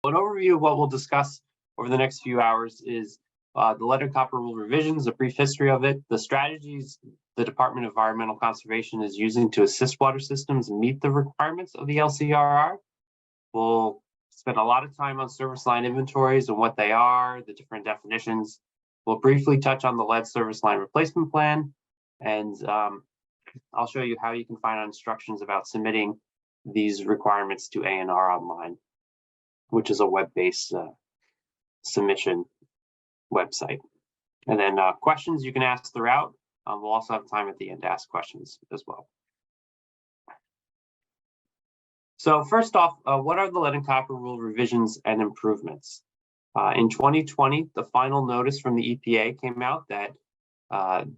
An overview of what we'll discuss over the next few hours is the lead and copper rule revisions, a brief history of it, the strategies the Department of Environmental Conservation is using to assist water systems meet the requirements of the LCRR. We'll spend a lot of time on service line inventories and what they are, the different definitions. We'll briefly touch on the lead service line replacement plan, and I'll show you how you can find instructions about submitting these requirements to ANR Online, which is a web-based submission website. And then questions you can ask throughout. We'll also have time at the end to ask questions as well. So first off, what are the lead and copper rule revisions and improvements? In 2020, the final notice from the EPA came out that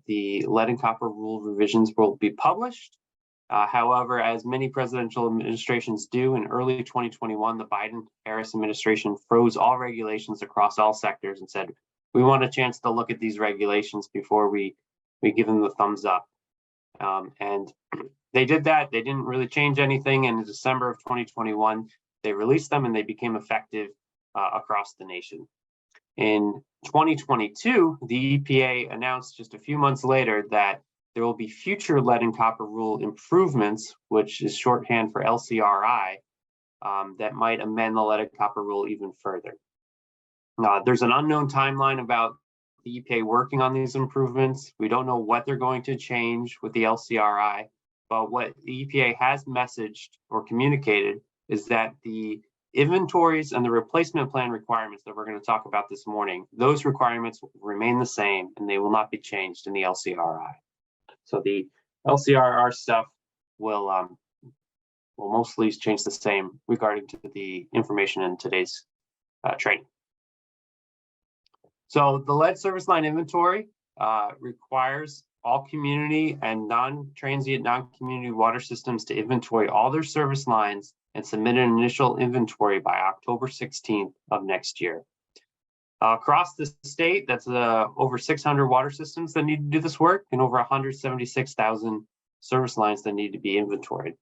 the lead and copper rule revisions will be published. However, as many presidential administrations do, in early 2021, the Biden-Harris administration froze all regulations across all sectors and said, we want a chance to look at these regulations before we give them the thumbs up. And they did that. They didn't really change anything. And in December of 2021, they released them and they became effective across the nation. In 2022, the EPA announced just a few months later that there will be future lead and copper rule improvements, which is shorthand for LCRI, that might amend the lead and copper rule even further. There's an unknown timeline about the EPA working on these improvements. We don't know what they're going to change with the LCRI, but what the EPA has messaged or communicated is that the inventories and the replacement plan requirements that we're going to talk about this morning, those requirements will remain the same and they will not be changed in the LCRI. So the LCRR stuff will mostly change the same regarding to the information in today's training. So the lead service line inventory requires all community and non-transient, non-community water systems to inventory all their service lines and submit an initial inventory by October 16th of next year. Across the state, that's over 600 water systems that need to do this work and over 176,000 service lines that need to be inventoried.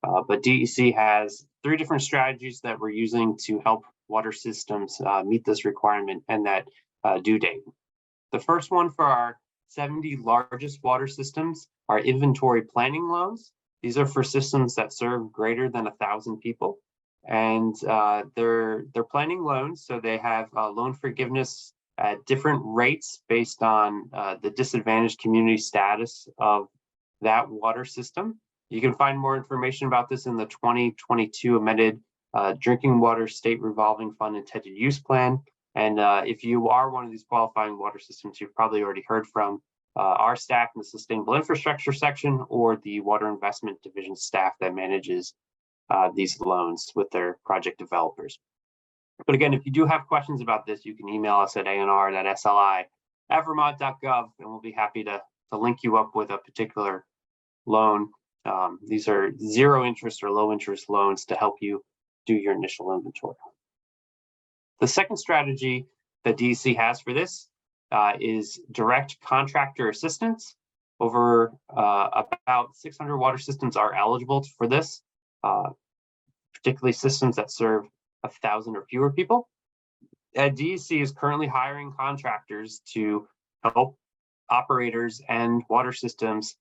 But DEC has 3 different strategies that we're using to help water systems meet this requirement and that due date. The first one for our 70 largest water systems are inventory planning loans. These are for systems that serve greater than 1,000 people. And they're planning loans, so they have loan forgiveness at different rates based on the disadvantaged community status of that water system. You can find more information about this in the 2022 amended Drinking Water State Revolving Fund Intended Use Plan. And if you are one of these qualifying water systems, you've probably already heard from our staff in the Sustainable Infrastructure section or the Water Investment Division staff that manages these loans with their project developers. But again, if you do have questions about this, you can email us at anr.sli@vermont.gov, and we'll be happy to link you up with a particular loan. These are zero interest or low interest loans to help you do your initial inventory. The second strategy that DEC has for this is direct contractor assistance. Over about 600 water systems are eligible for this, particularly systems that serve 1,000 or fewer people. DEC is currently hiring contractors to help operators and water systems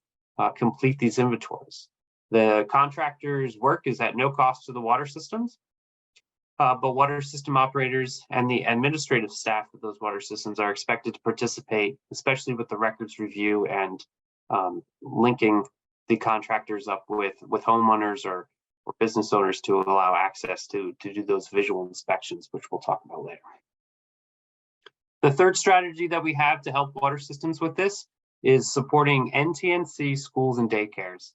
complete these inventories. The contractor's work is at no cost to the water systems, but water system operators and the administrative staff of those water systems are expected to participate, especially with the records review and linking the contractors up with homeowners or business owners to allow access to do those visual inspections, which we'll talk about later. The third strategy that we have to help water systems with this is supporting NTNC schools and daycares.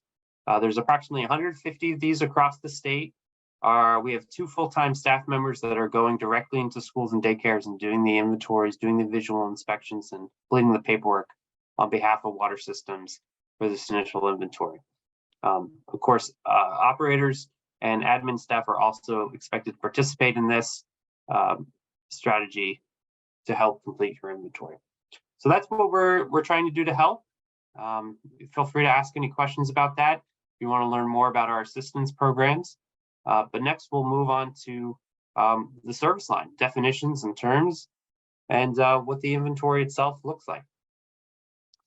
There's approximately 150 of these across the state. We have 2 full-time staff members that are going directly into schools and daycares and doing the inventories, doing the visual inspections, and completing the paperwork on behalf of water systems for this initial inventory. Of course, operators and admin staff are also expected to participate in this strategy to help complete your inventory. So that's what we're trying to do to help. Feel free to ask any questions about that if you want to learn more about our assistance programs. But next, we'll move on to the service line, definitions and terms, and what the inventory itself looks like.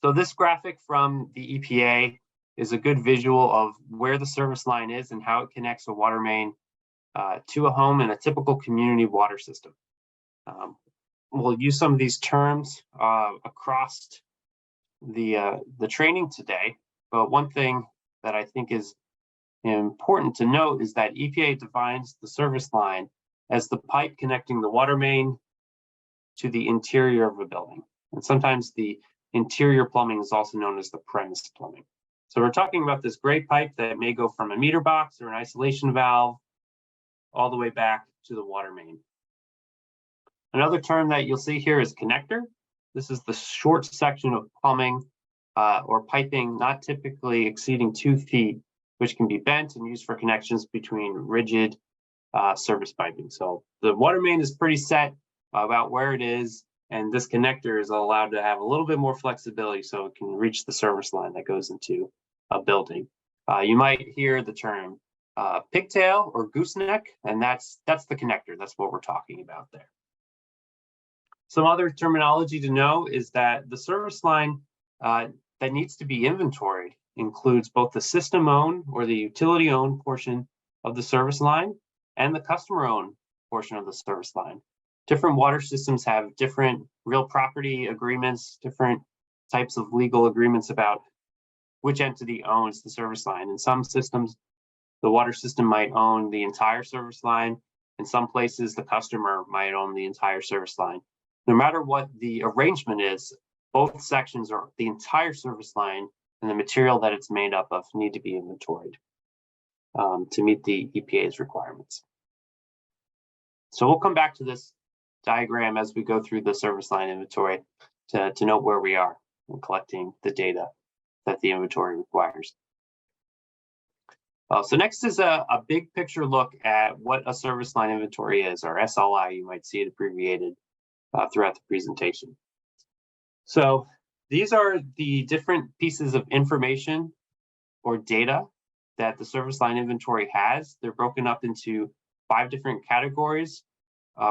So this graphic from the EPA is a good visual of where the service line is and how it connects a water main to a home in a typical community water system. We'll use some of these terms across the training today, but one thing that I think is important to note is that EPA defines the service line as the pipe connecting the water main to the interior of a building. And sometimes the interior plumbing is also known as the premise plumbing. So we're talking about this gray pipe that may go from a meter box or an isolation valve all the way back to the water main. Another term that you'll see here is connector. This is the short section of plumbing or piping not typically exceeding 2 feet, which can be bent and used for connections between rigid service piping. So the water main is pretty set about where it is, and this connector is allowed to have a little bit more flexibility so it can reach the service line that goes into a building. You might hear the term pigtail or gooseneck, and that's the connector. That's what we're talking about there. Some other terminology to know is that the service line that needs to be inventoried includes both the system-owned or the utility-owned portion of the service line and the customer-owned portion of the service line. Different water systems have different real property agreements, different types of legal agreements about which entity owns the service line. In some systems, the water system might own the entire service line. In some places, the customer might own the entire service line. No matter what the arrangement is, both sections or the entire service line and the material that it's made up of need to be inventoried to meet the EPA's requirements. So we'll come back to this diagram as we go through the service line inventory to note where we are in collecting the data that the inventory requires. So next is a big picture look at what a service line inventory is, or SLI. You might see it abbreviated throughout the presentation. So these are the different pieces of information or data that the service line inventory has. They're broken up into 5 different categories,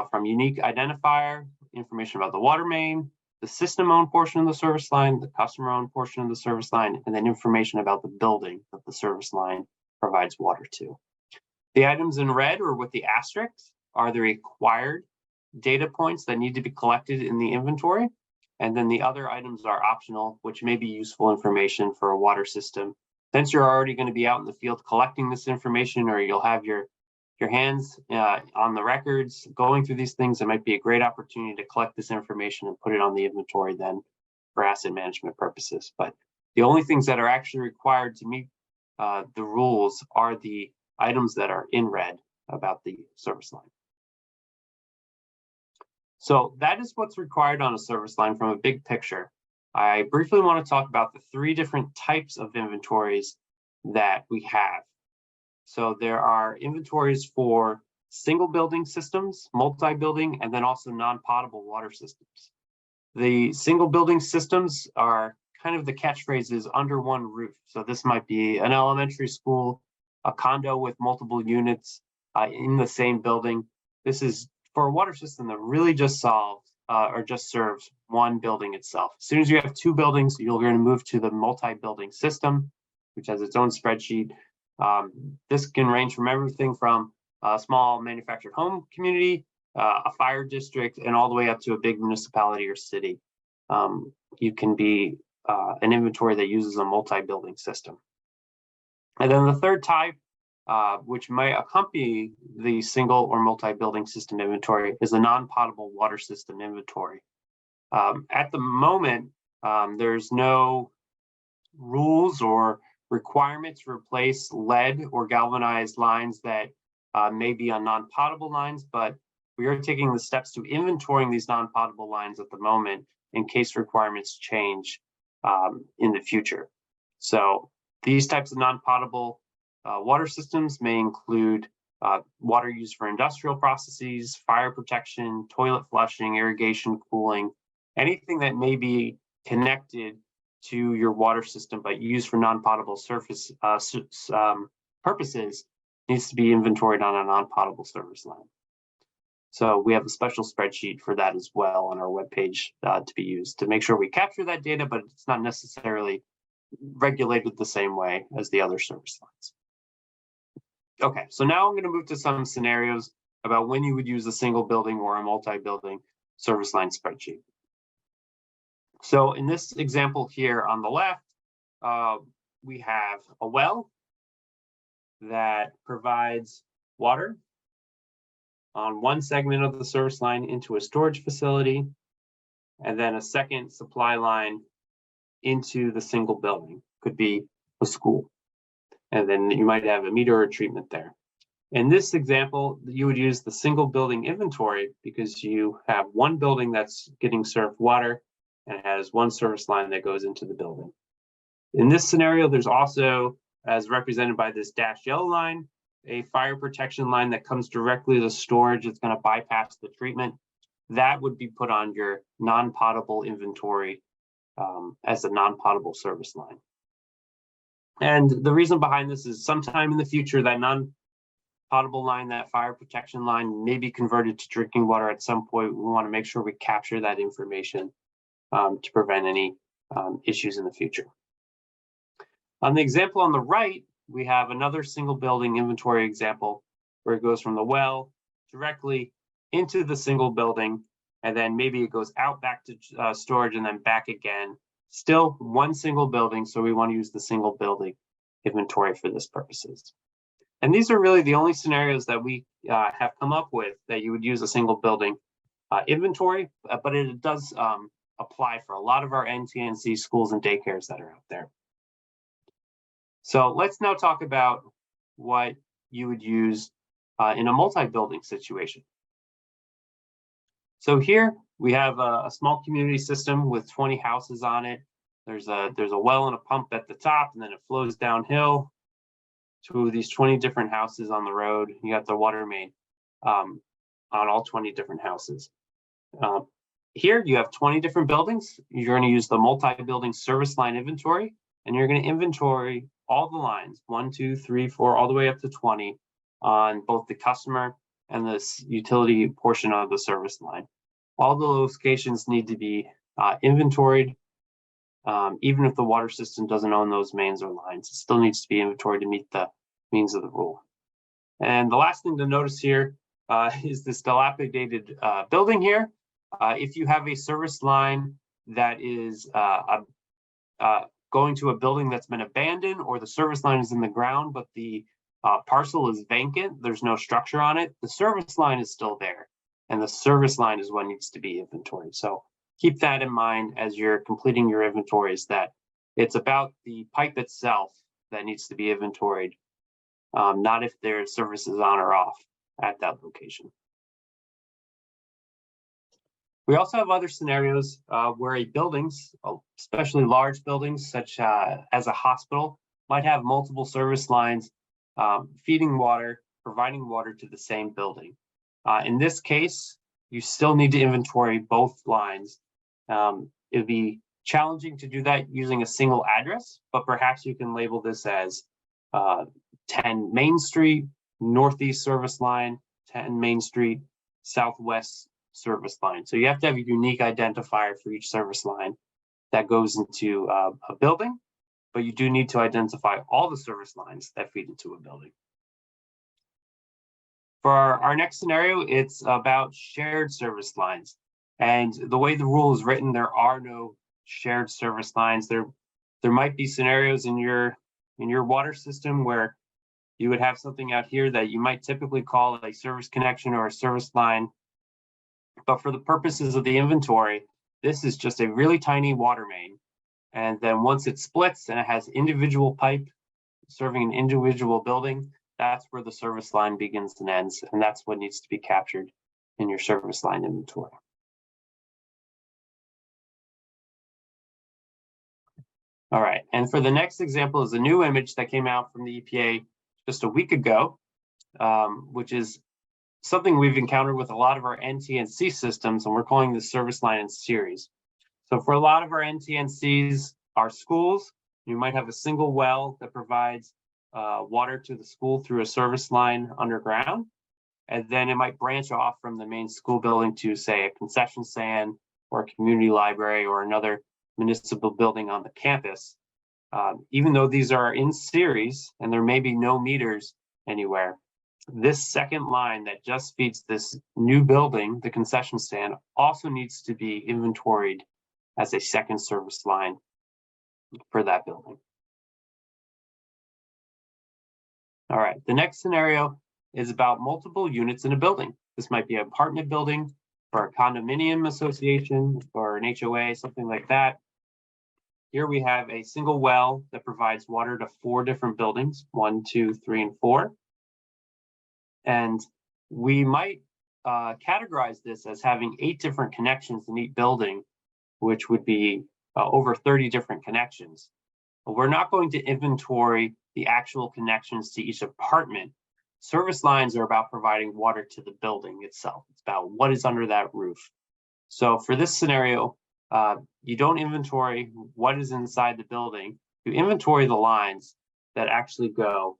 from unique identifier, information about the water main, the system-owned portion of the service line, the customer-owned portion of the service line, and then information about the building that the service line provides water to. The items in red or with the asterisks are the required data points that need to be collected in the inventory. And then the other items are optional, which may be useful information for a water system. Since you're already going to be out in the field collecting this information, or you'll have your hands on the records going through these things, it might be a great opportunity to collect this information and put it on the inventory then for asset management purposes. But the only things that are actually required to meet the rules are the items that are in red about the service line. So that is what's required on a service line from a big picture. I briefly want to talk about the 3 different types of inventories that we have. So there are inventories for single building systems, multi-building, and then also non-potable water systems. The single building systems are kind of the catchphrases under one roof. So this might be an elementary school, a condo with multiple units in the same building. This is for a water system that really just solves or just serves one building itself. As soon as you have 2 buildings, you're going to move to the multi-building system, which has its own spreadsheet. This can range from everything from a small manufactured home community, a fire district, and all the way up to a big municipality or city. You can be an inventory that uses a multi-building system. And then the third type, which may accompany the single or multi-building system inventory, is a non-potable water system inventory. At the moment, there's no rules or requirements to replace lead or galvanized lines that may be on non-potable lines, but we are taking the steps to inventorying these non-potable lines at the moment in case requirements change in the future. So these types of non-potable water systems may include water used for industrial processes, fire protection, toilet flushing, irrigation, cooling, anything that may be connected to your water system but used for non-potable surface purposes needs to be inventoried on a non-potable service line. So we have a special spreadsheet for that as well on our webpage to be used to make sure we capture that data, but it's not necessarily regulated the same way as the other service lines. Okay, so now I'm going to move to some scenarios about when you would use a single building or a multi-building service line spreadsheet. So in this example here on the left, we have a well that provides water on one segment of the service line into a storage facility, and then a second supply line into the single building, could be a school. And then you might have a meter or treatment there. In this example, you would use the single building inventory because you have one building that's getting served water and it has one service line that goes into the building. In this scenario, there's also, as represented by this dashed yellow line, a fire protection line that comes directly to the storage. It's going to bypass the treatment. That would be put on your non-potable inventory as a non-potable service line. And the reason behind this is sometime in the future, that non-potable line, that fire protection line, may be converted to drinking water at some point. We want to make sure we capture that information to prevent any issues in the future. On the example on the right, we have another single building inventory example where it goes from the well directly into the single building, and then maybe it goes out back to storage and then back again. Still one single building, so we want to use the single building inventory for this purposes. And these are really the only scenarios that we have come up with that you would use a single building inventory, but it does apply for a lot of our NTNC schools and daycares that are out there. So let's now talk about what you would use in a multi-building situation. So here we have a small community system with 20 houses on it. There's a well and a pump at the top, and then it flows downhill to these 20 different houses on the road. You got the water main on all 20 different houses. Here you have 20 different buildings. You're going to use the multi-building service line inventory, and you're going to inventory all the lines, 1, 2, 3, 4, all the way up to 20 on both the customer and the utility portion of the service line. All the locations need to be inventoried, even if the water system doesn't own those mains or lines. It still needs to be inventoried to meet the means of the rule. And the last thing to notice here is this dilapidated building here. If you have a service line that is going to a building that's been abandoned, or the service line is in the ground, but the parcel is vacant, there's no structure on it, the service line is still there, and the service line is what needs to be inventoried. So keep that in mind as you're completing your inventories, that it's about the pipe itself that needs to be inventoried, not if their service is on or off at that location. We also have other scenarios where buildings, especially large buildings such as a hospital, might have multiple service lines feeding water, providing water to the same building. In this case, you still need to inventory both lines. It would be challenging to do that using a single address, but perhaps you can label this as 10 Main Street, Northeast Service Line, 10 Main Street, Southwest Service Line. So you have to have a unique identifier for each service line that goes into a building, but you do need to identify all the service lines that feed into a building. For our next scenario, it's about shared service lines. And the way the rule is written, there are no shared service lines. There might be scenarios in your water system where you would have something out here that you might typically call a service connection or a service line. But for the purposes of the inventory, this is just a really tiny water main. And then once it splits and it has individual pipe serving an individual building, that's where the service line begins and ends. And that's what needs to be captured in your service line inventory. All right, and for the next example is a new image that came out from the EPA just a week ago, which is something we've encountered with a lot of our NTNC systems, and we're calling this service line in series. So for a lot of our NTNCs, our schools, you might have a single well that provides water to the school through a service line underground. and then it might branch off from the main school building to, say, a concession stand or a community library or another municipal building on the campus. Even though these are in series and there may be no meters anywhere, this second line that just feeds this new building, the concession stand, also needs to be inventoried as a second service line for that building. All right, the next scenario is about multiple units in a building. This might be an apartment building or a condominium association or an HOA, something like that. Here we have a single well that provides water to 4 different buildings, 1, 2, 3, and 4. And we might categorize this as having 8 different connections in each building, which would be over 30 different connections. But we're not going to inventory the actual connections to each apartment. Service lines are about providing water to the building itself. It's about what is under that roof. So for this scenario, you don't inventory what is inside the building. You inventory the lines that actually go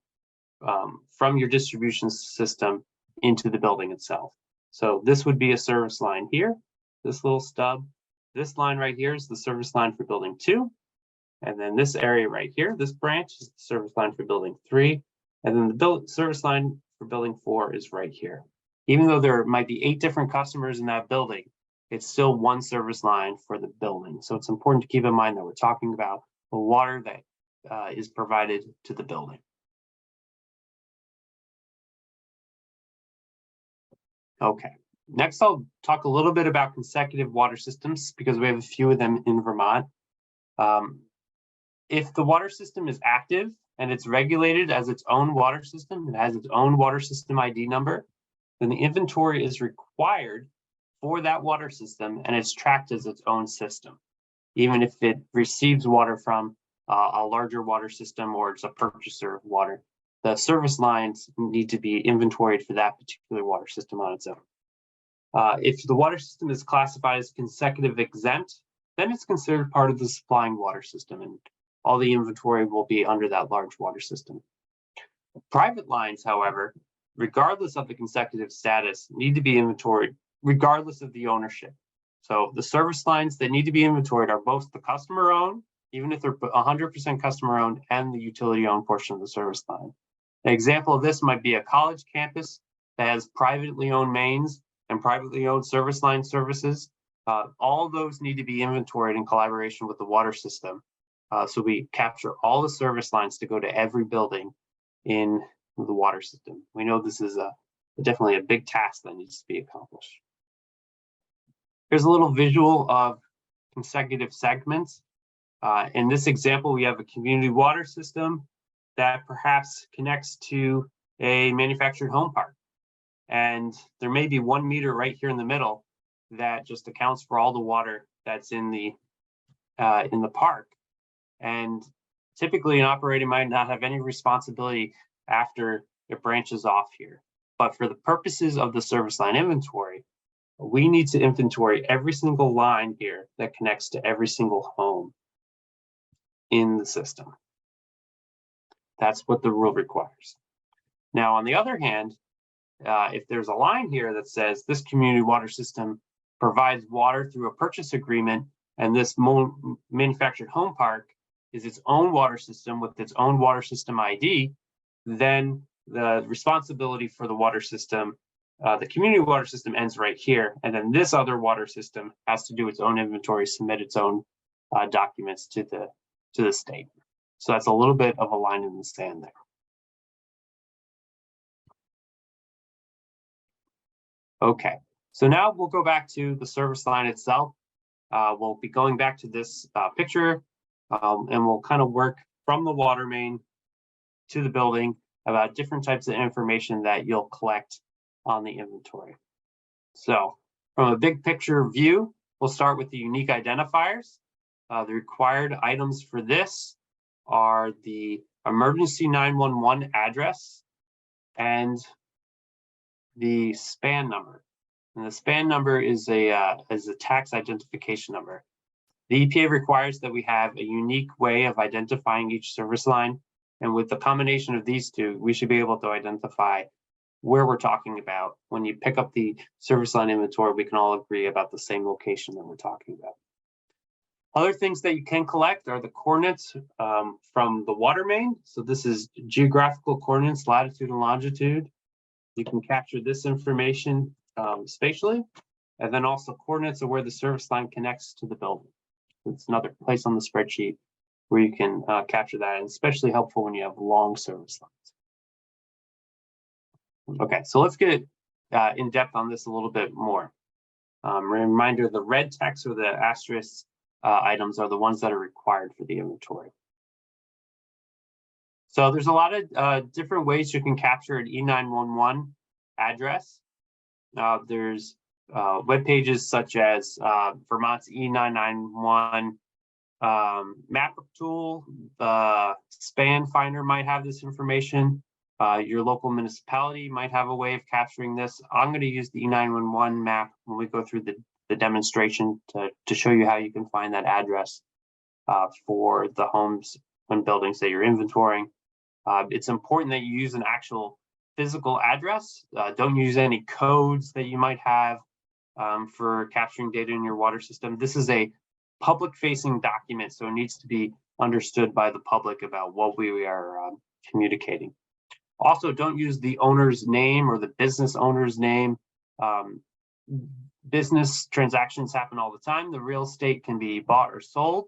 from your distribution system into the building itself. So this would be a service line here, this little stub. This line right here is the service line for building 2. And then this area right here, this branch is the service line for building 3. And then the service line for building 4 is right here. Even though there might be 8 different customers in that building, it's still one service line for the building. So it's important to keep in mind that we're talking about the water that is provided to the building. Okay, next I'll talk a little bit about consecutive water systems because we have a few of them in Vermont. If the water system is active and it's regulated as its own water system, it has its own water system ID number, then the inventory is required for that water system and it's tracked as its own system, even if it receives water from a larger water system or it's a purchaser of water. The service lines need to be inventoried for that particular water system on its own. If the water system is classified as consecutive exempt, then it's considered part of the supplying water system and all the inventory will be under that large water system. Private lines, however, regardless of the consecutive status, need to be inventoried regardless of the ownership. So the service lines that need to be inventoried are both the customer owned, even if they're 100% customer owned, and the utility owned portion of the service line. An example of this might be a college campus that has privately owned mains and privately owned service line services. All of those need to be inventoried in collaboration with the water system. So we capture all the service lines to go to every building in the water system. We know this is definitely a big task that needs to be accomplished. Here's a little visual of consecutive segments. In this example, we have a community water system that perhaps connects to a manufactured home park. And there may be 1 meter right here in the middle that just accounts for all the water that's in the park. And typically an operator might not have any responsibility after it branches off here. But for the purposes of the service line inventory, we need to inventory every single line here that connects to every single home in the system. That's what the rule requires. Now, on the other hand, if there's a line here that says this community water system provides water through a purchase agreement, and this manufactured home park is its own water system with its own water system ID, then the responsibility for the water system, the community water system, ends right here. And then this other water system has to do its own inventory, submit its own documents to the state. So that's a little bit of a line in the sand there. Okay, so now we'll go back to the service line itself. We'll be going back to this picture and we'll kind of work from the water main to the building about different types of information that you'll collect on the inventory. So from a big picture view, we'll start with the unique identifiers. The required items for this are the emergency 911 address and the SPAN number. And the SPAN number is a tax identification number. The EPA requires that we have a unique way of identifying each service line. And with the combination of these two, we should be able to identify where we're talking about. When you pick up the service line inventory, we can all agree about the same location that we're talking about. Other things that you can collect are the coordinates from the water main. So this is geographical coordinates, latitude and longitude. You can capture this information spatially, and then also coordinates of where the service line connects to the building. It's another place on the spreadsheet where you can capture that, and especially helpful when you have long service lines. Okay, so let's get in depth on this a little bit more. Reminder, the red text or the asterisk items are the ones that are required for the inventory. So there's a lot of different ways you can capture an E911 address. There's web pages such as Vermont's E991 map tool. The span finder might have this information. Your local municipality might have a way of capturing this. I'm going to use the E911 map when we go through the demonstration to show you how you can find that address for the homes and buildings that you're inventorying. It's important that you use an actual physical address. Don't use any codes that you might have for capturing data in your water system. This is a public-facing document, so it needs to be understood by the public about what we are communicating. Also, don't use the owner's name or the business owner's name. Business transactions happen all the time. The real estate can be bought or sold.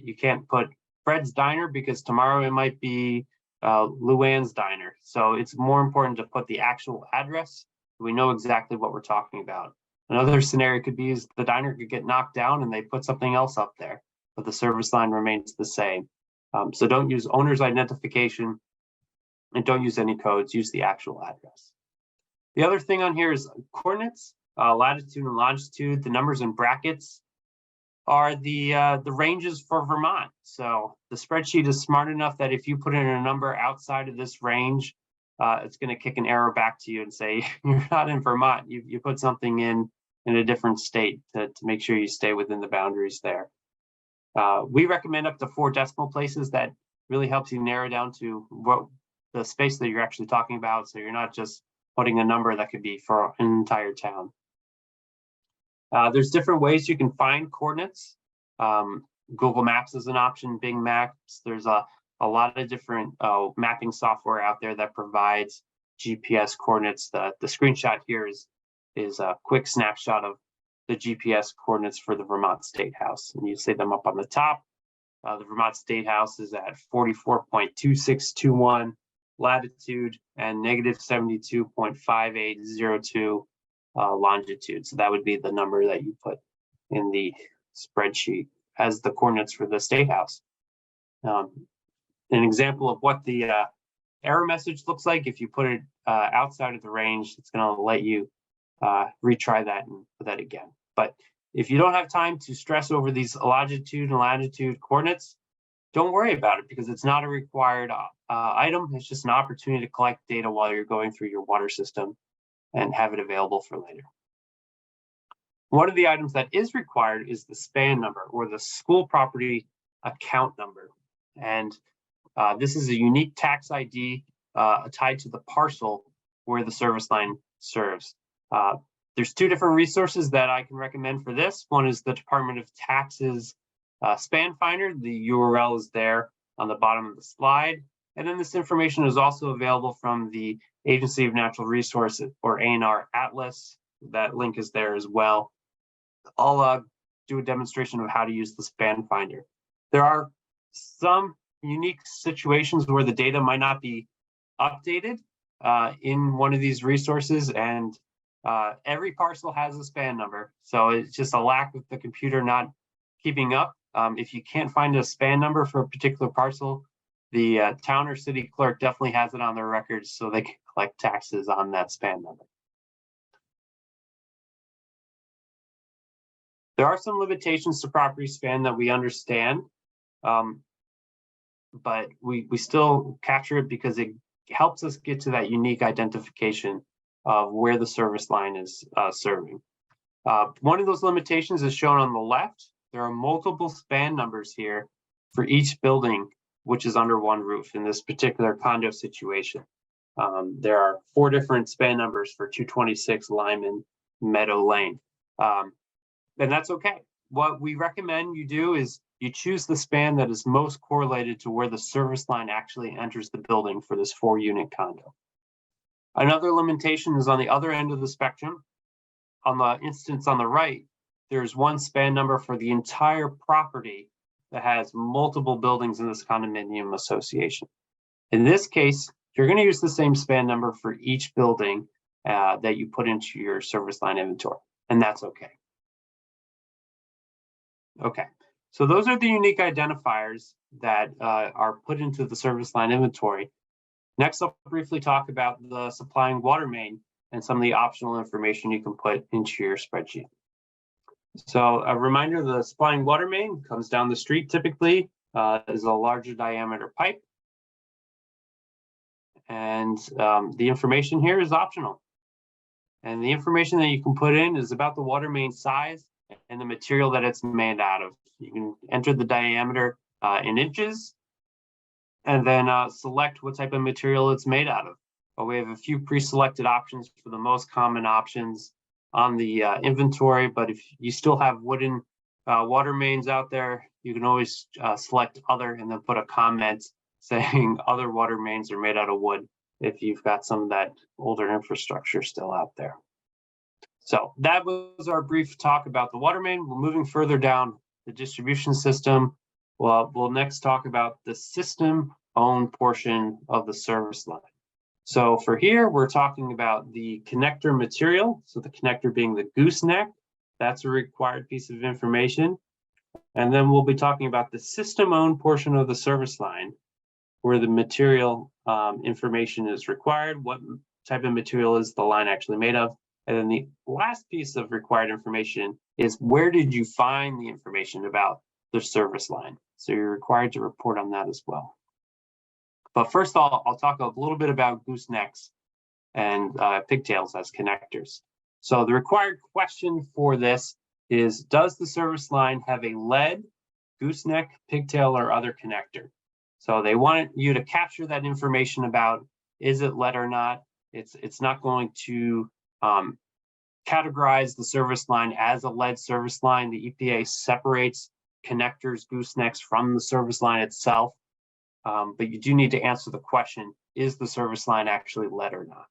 You can't put Fred's Diner because tomorrow it might be Luann's Diner. So it's more important to put the actual address. So we know exactly what we're talking about. Another scenario could be is the diner could get knocked down and they put something else up there, but the service line remains the same. So don't use owner's identification and don't use any codes. Use the actual address. The other thing on here is coordinates, latitude and longitude. The numbers in brackets are the ranges for Vermont. So the spreadsheet is smart enough that if you put in a number outside of this range, it's going to kick an arrow back to you and say you're not in Vermont. You put something in a different state to make sure you stay within the boundaries there. We recommend up to 4 decimal places. That really helps you narrow down to what the space that you're actually talking about. So you're not just putting a number that could be for an entire town. There's different ways you can find coordinates. Google Maps is an option, Bing Maps. There's a lot of different mapping software out there that provides GPS coordinates. The screenshot here is a quick snapshot of the GPS coordinates for the Vermont State House. And you see them up on the top. The Vermont State House is at 44.2621 latitude and negative 72.5802 longitude. So that would be the number that you put in the spreadsheet as the coordinates for the State House. An example of what the error message looks like, if you put it outside of the range, it's going to let you retry that and put that again. But if you don't have time to stress over these longitude and latitude coordinates, don't worry about it because it's not a required item. It's just an opportunity to collect data while you're going through your water system and have it available for later. One of the items that is required is the SPAN number or the school property account number. And this is a unique tax ID tied to the parcel where the service line serves. There's 2 different resources that I can recommend for this. One is the Department of Taxes SPAN Finder. The URL is there on the bottom of the slide. And then this information is also available from the Agency of Natural Resources or ANR Atlas. That link is there as well. I'll do a demonstration of how to use the SPAN Finder. There are some unique situations where the data might not be updated in one of these resources, and every parcel has a SPAN number. So it's just a lack of the computer not keeping up. If you can't find a SPAN number for a particular parcel, the town or city clerk definitely has it on their records so they can collect taxes on that SPAN number. There are some limitations to property span that we understand, but we still capture it because it helps us get to that unique identification of where the service line is serving. One of those limitations is shown on the left. There are multiple SPAN numbers here for each building, which is under one roof in this particular condo situation. There are 4 different span numbers for 226 Lyman Meadow Lane. And that's okay. What we recommend you do is you choose the span that is most correlated to where the service line actually enters the building for this 4-unit condo. Another limitation is on the other end of the spectrum. On the instance on the right, there's one span number for the entire property that has multiple buildings in this condominium association. In this case, you're going to use the same span number for each building that you put into your service line inventory, and that's okay. Okay, so those are the unique identifiers that are put into the service line inventory. Next, I'll briefly talk about the supplying water main and some of the optional information you can put into your spreadsheet. So a reminder, the supplying water main comes down the street typically, is a larger diameter pipe. And the information here is optional. And the information that you can put in is about the water main size and the material that it's made out of. You can enter the diameter in inches and then select what type of material it's made out of. But we have a few pre-selected options for the most common options on the inventory, but if you still have wooden water mains out there, you can always select other and then put a comment saying other water mains are made out of wood if you've got some of that older infrastructure still out there. So that was our brief talk about the water main. We're moving further down the distribution system. We'll next talk about the system-owned portion of the service line. So for here, we're talking about the connector material. So the connector being the gooseneck, that's a required piece of information. And then we'll be talking about the system-owned portion of the service line, where the material information is required, what type of material is the line actually made of. And then the last piece of required information is where did you find the information about the service line? So you're required to report on that as well. But first I'll talk a little bit about goosenecks and pigtails as connectors. So the required question for this is, does the service line have a lead, gooseneck, pigtail, or other connector? So they want you to capture that information about, is it lead or not? It's not going to categorize the service line as a lead service line. The EPA separates connectors, goosenecks from the service line itself. But you do need to answer the question, is the service line actually lead or not?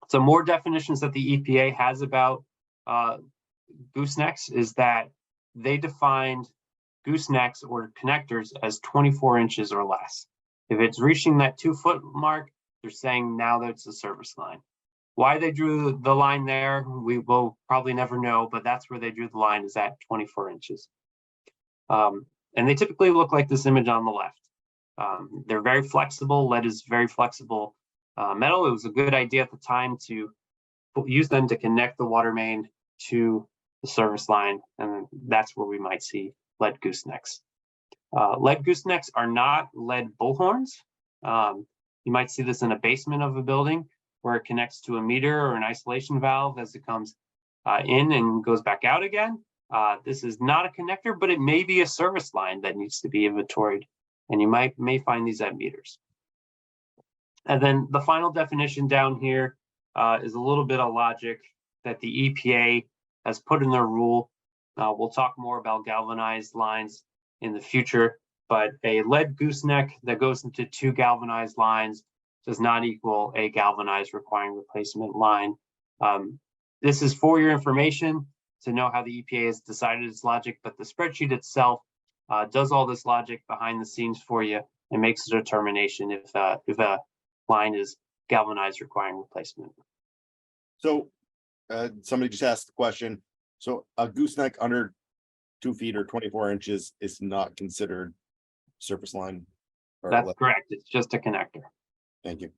Some more definitions that the EPA has about goosenecks is that they defined goosenecks or connectors as 24 inches or less. If it's reaching that 2-foot mark, they're saying now that it's a service line. Why they drew the line there, we will probably never know, but that's where they drew the line, is at 24 inches. And they typically look like this image on the left. They're very flexible. Lead is very flexible metal. It was a good idea at the time to use them to connect the water main to the service line, and that's where we might see lead goosenecks. Lead goosenecks are not lead bullhorns. You might see this in a basement of a building where it connects to a meter or an isolation valve as it comes in and goes back out again. This is not a connector, but it may be a service line that needs to be inventoried, and you may find these at meters. And then the final definition down here is a little bit of logic that the EPA has put in their rule. We'll talk more about galvanized lines in the future, but a lead gooseneck that goes into 2 galvanized lines does not equal a galvanized requiring replacement line. This is for your information to know how the EPA has decided its logic, but the spreadsheet itself does all this logic behind the scenes for you and makes a determination if a line is galvanized requiring replacement. So somebody just asked the question. So a gooseneck under 2 feet or 24 inches is not considered surface line? That's correct. It's just a connector. Thank you.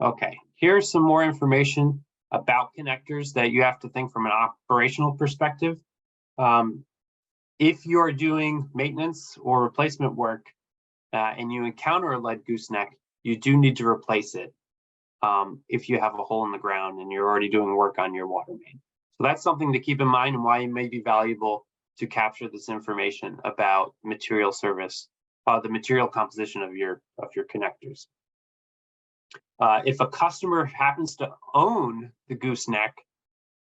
Okay, here's some more information about connectors that you have to think from an operational perspective. If you're doing maintenance or replacement work and you encounter a lead gooseneck, you do need to replace it if you have a hole in the ground and you're already doing work on your water main. So that's something to keep in mind and why it may be valuable to capture this information about material service the material composition of your connectors. If a customer happens to own the gooseneck,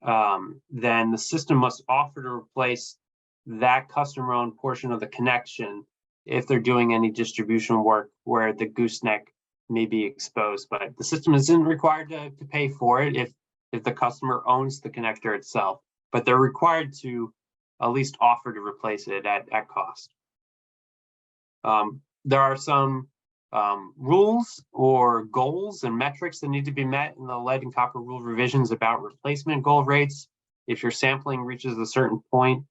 then the system must offer to replace that customer-owned portion of the connection if they're doing any distribution work where the gooseneck may be exposed. But the system isn't required to pay for it if the customer owns the connector itself, but they're required to at least offer to replace it at cost. There are some rules or goals and metrics that need to be met in the lead and copper rule revisions about replacement goal rates. If your sampling reaches a certain point,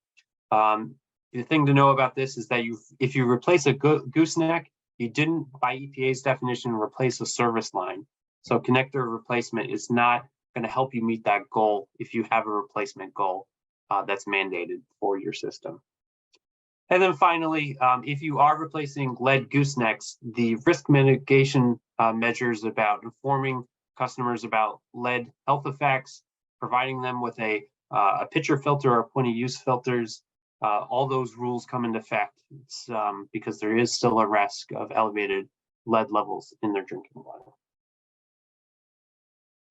the thing to know about this is that if you replace a gooseneck, you didn't, by EPA's definition, replace a service line. So connector replacement is not going to help you meet that goal if you have a replacement goal that's mandated for your system. And then finally, if you are replacing lead goosenecks, the risk mitigation measures about informing customers about lead health effects, providing them with a pitcher filter or point of use filters, all those rules come into effect. It's, because there is still a risk of elevated lead levels in their drinking water.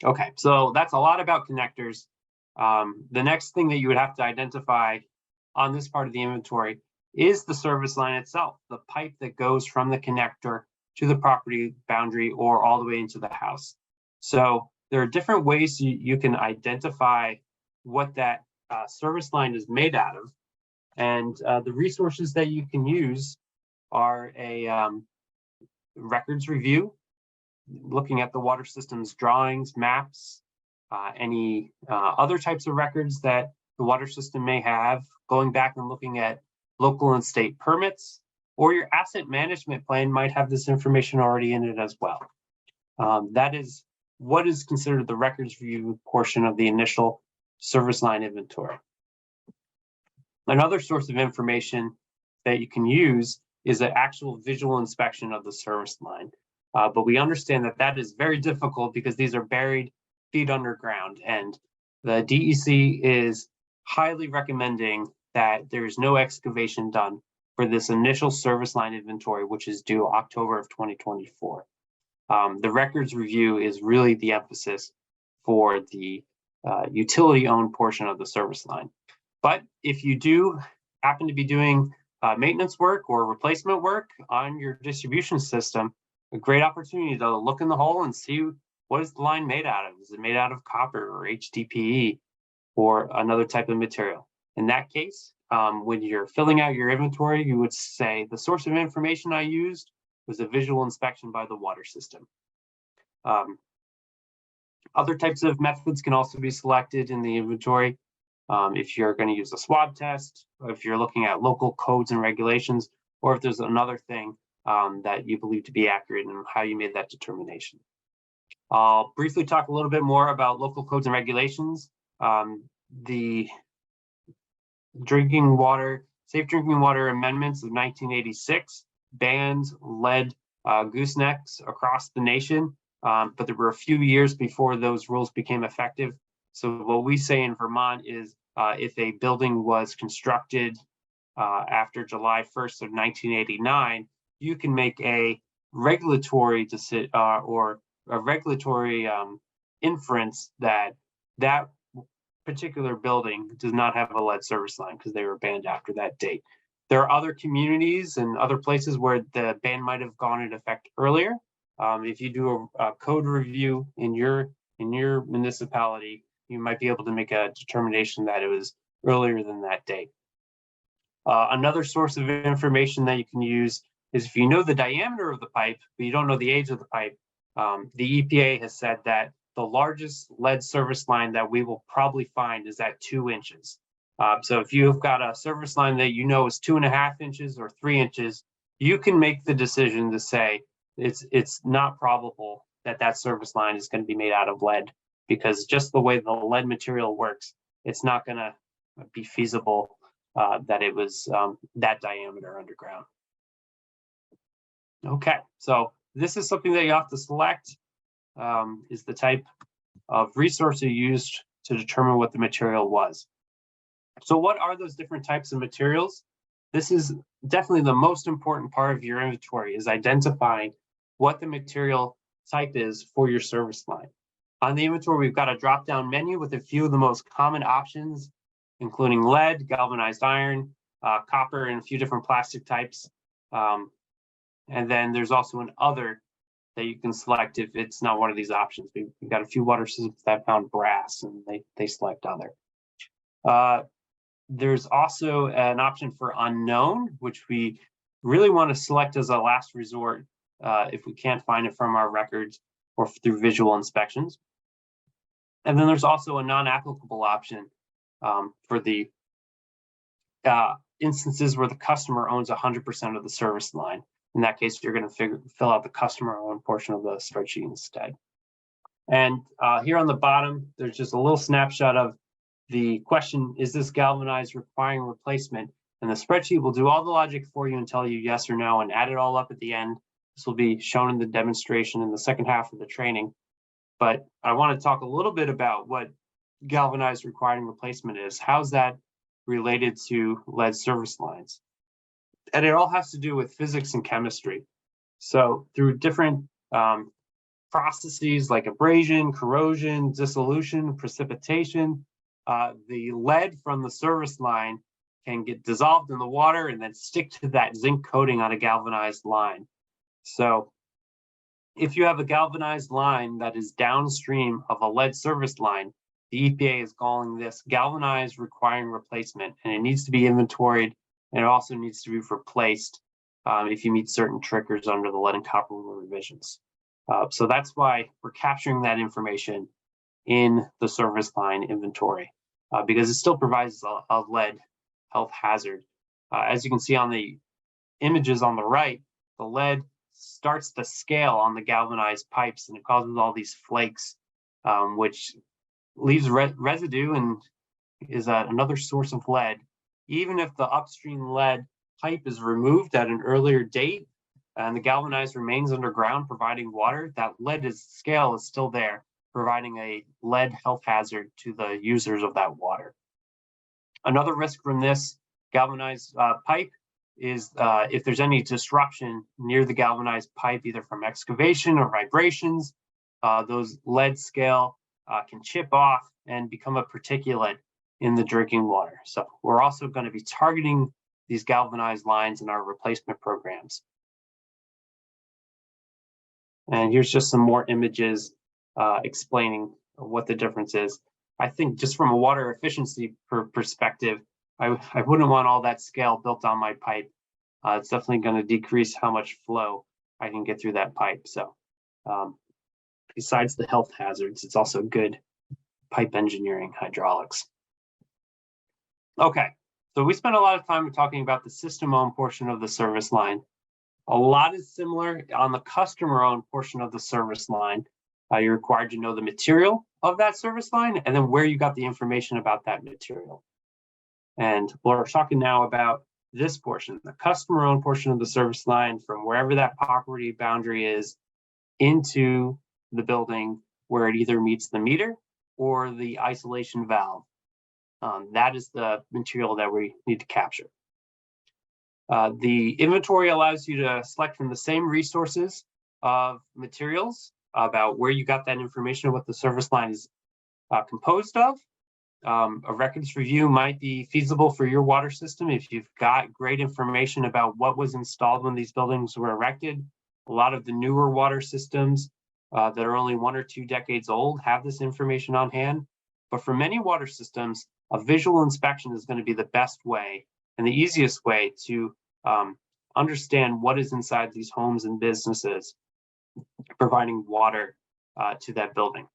Okay, so that's a lot about connectors. The next thing that you would have to identify on this part of the inventory is the service line itself, the pipe that goes from the connector to the property boundary or all the way into the house. So there are different ways you can identify what that service line is made out of. And the resources that you can use are a records review, looking at the water system's drawings, maps, any other types of records that the water system may have, going back and looking at local and state permits, or your asset management plan might have this information already in it as well. That is what is considered the records review portion of the initial service line inventory. Another source of information that you can use is an actual visual inspection of the service line. But we understand that that is very difficult because these are buried feet underground, and the DEC is highly recommending that there is no excavation done for this initial service line inventory, which is due October of 2024. The records review is really the emphasis for the utility-owned portion of the service line. But if you do happen to be doing maintenance work or replacement work on your distribution system, a great opportunity to look in the hole and see what is the line made out of. Is it made out of copper or HDPE or another type of material? In that case, when you're filling out your inventory, you would say the source of information I used was a visual inspection by the water system. Other types of methods can also be selected in the inventory. If you're going to use a swab test, or if you're looking at local codes and regulations, or if there's another thing that you believe to be accurate and how you made that determination. I'll briefly talk a little bit more about local codes and regulations. The Safe Drinking Water Amendments of 1986 banned lead goosenecks across the nation, but there were a few years before those rules became effective. So what we say in Vermont is if a building was constructed after July 1st of 1989, you can make a regulatory inference that that particular building does not have a lead service line because they were banned after that date. There are other communities and other places where the ban might have gone into effect earlier. If you do a code review in your municipality, you might be able to make a determination that it was earlier than that date. Another source of information that you can use is if you know the diameter of the pipe, but you don't know the age of the pipe, the EPA has said that the largest lead service line that we will probably find is at 2 inches. So if you've got a service line that you know is 2.5 inches or 3 inches, you can make the decision to say it's not probable that that service line is going to be made out of lead, because just the way the lead material works, it's not going to be feasible that it was that diameter underground. Okay, so this is something that you have to select, is the type of resource you used to determine what the material was. So what are those different types of materials? this is definitely the most important part of your inventory, is identifying what the material type is for your service line. On the inventory, we've got a drop-down menu with a few of the most common options, including lead, galvanized iron, copper, and a few different plastic types. And then there's also an other that you can select if it's not one of these options. We've got a few water systems that found brass, and they select other. There's also an option for unknown, which we really want to select as a last resort if we can't find it from our records or through visual inspections. And then there's also a non-applicable option for the instances where the customer owns 100% of the service line. In that case, you're going to fill out the customer-owned portion of the spreadsheet instead. And here on the bottom, there's just a little snapshot of the question, is this galvanized requiring replacement? And the spreadsheet will do all the logic for you and tell you yes or no and add it all up at the end. This will be shown in the demonstration in the second half of the training. But I want to talk a little bit about what galvanized requiring replacement is. How's that related to lead service lines? And it all has to do with physics and chemistry. So through different processes like abrasion, corrosion, dissolution, precipitation, the lead from the service line can get dissolved in the water and then stick to that zinc coating on a galvanized line. So if you have a galvanized line that is downstream of a lead service line, the EPA is calling this galvanized requiring replacement, and it needs to be inventoried, and it also needs to be replaced if you meet certain triggers under the lead and copper rule revisions. So that's why we're capturing that information in the service line inventory, because it still provides a lead health hazard. As you can see on the images on the right, the lead starts to scale on the galvanized pipes, and it causes all these flakes, which leaves residue and is another source of lead. Even if the upstream lead pipe is removed at an earlier date and the galvanized remains underground providing water, that lead scale is still there, providing a lead health hazard to the users of that water. Another risk from this galvanized pipe is if there's any disruption near the galvanized pipe, either from excavation or vibrations, those lead scale can chip off and become a particulate in the drinking water. So we're also going to be targeting these galvanized lines in our replacement programs. And here's just some more images explaining what the difference is. I think just from a water efficiency perspective, I wouldn't want all that scale built on my pipe. It's definitely going to decrease how much flow I can get through that pipe. So besides the health hazards, it's also good pipe engineering hydraulics. Okay, so we spent a lot of time talking about the system-owned portion of the service line. A lot is similar on the customer-owned portion of the service line. You're required to know the material of that service line and then where you got the information about that material. And we're talking now about this portion, the customer-owned portion of the service line, from wherever that property boundary is into the building where it either meets the meter or the isolation valve. That is the material that we need to capture. The inventory allows you to select from the same resources of materials about where you got that information of what the service line is composed of. A records review might be feasible for your water system if you've got great information about what was installed when these buildings were erected. A lot of the newer water systems that are only 1 or 2 decades old have this information on hand. But for many water systems, a visual inspection is going to be the best way and the easiest way to understand what is inside these homes and businesses providing water to that building.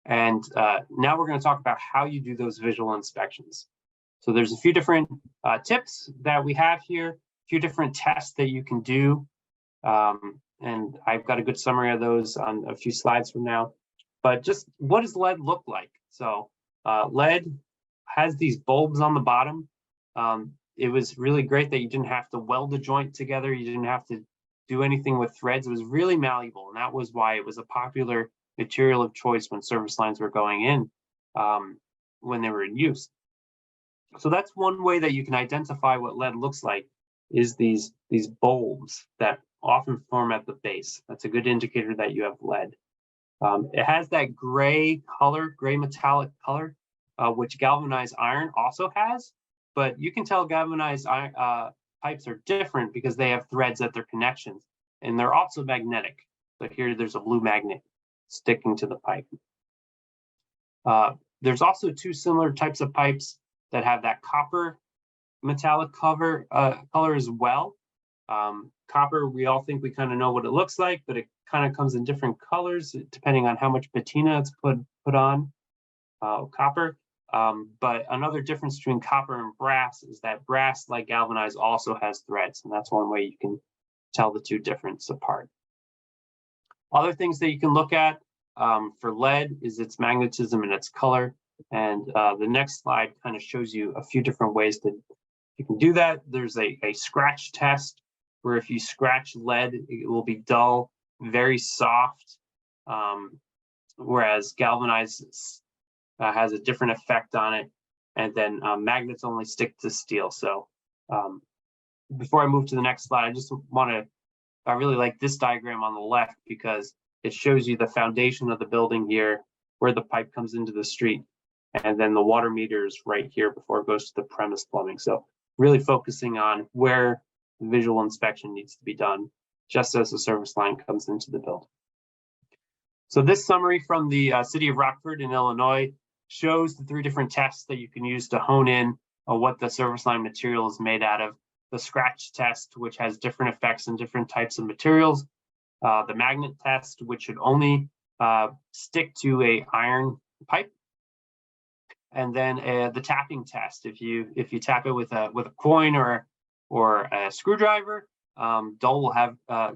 And now we're going to talk about how you do those visual inspections. So there's a few different tips that we have here, a few different tests that you can do. And I've got a good summary of those on a few slides from now. But just what does lead look like? So lead has these bulbs on the bottom. It was really great that you didn't have to weld a joint together. You didn't have to do anything with threads. It was really malleable, and that was why it was a popular material of choice when service lines were going in when they were in use. So that's one way that you can identify what lead looks like, is these bulbs that often form at the base. That's a good indicator that you have lead. It has that gray color, gray metallic color, which galvanized iron also has, but you can tell galvanized pipes are different because they have threads at their connections, and they're also magnetic. So here there's a blue magnet sticking to the pipe. There's also two similar types of pipes that have that copper metallic color as well. Copper, we all think we kind of know what it looks like, but it kind of comes in different colors depending on how much patina it's put on copper. But another difference between copper and brass is that brass, like galvanized, also has threads, and that's one way you can tell the two differences apart. Other things that you can look at for lead is its magnetism and its color. And the next slide kind of shows you a few different ways that you can do that. There's a scratch test where if you scratch lead, it will be dull, very soft, whereas galvanized has a different effect on it. And then magnets only stick to steel. So before I move to the next slide, I just I really like this diagram on the left because it shows you the foundation of the building here, where the pipe comes into the street, and then the water meter is right here before it goes to the premise plumbing. So really focusing on where the visual inspection needs to be done just as the service line comes into the building. So this summary from the city of Rockford in Illinois shows the three different tests that you can use to hone in on what the service line material is made out of. The scratch test, which has different effects in different types of materials. The magnet test, which should only stick to a iron pipe. And then the tapping test. If you tap it with a coin or a screwdriver, lead will have a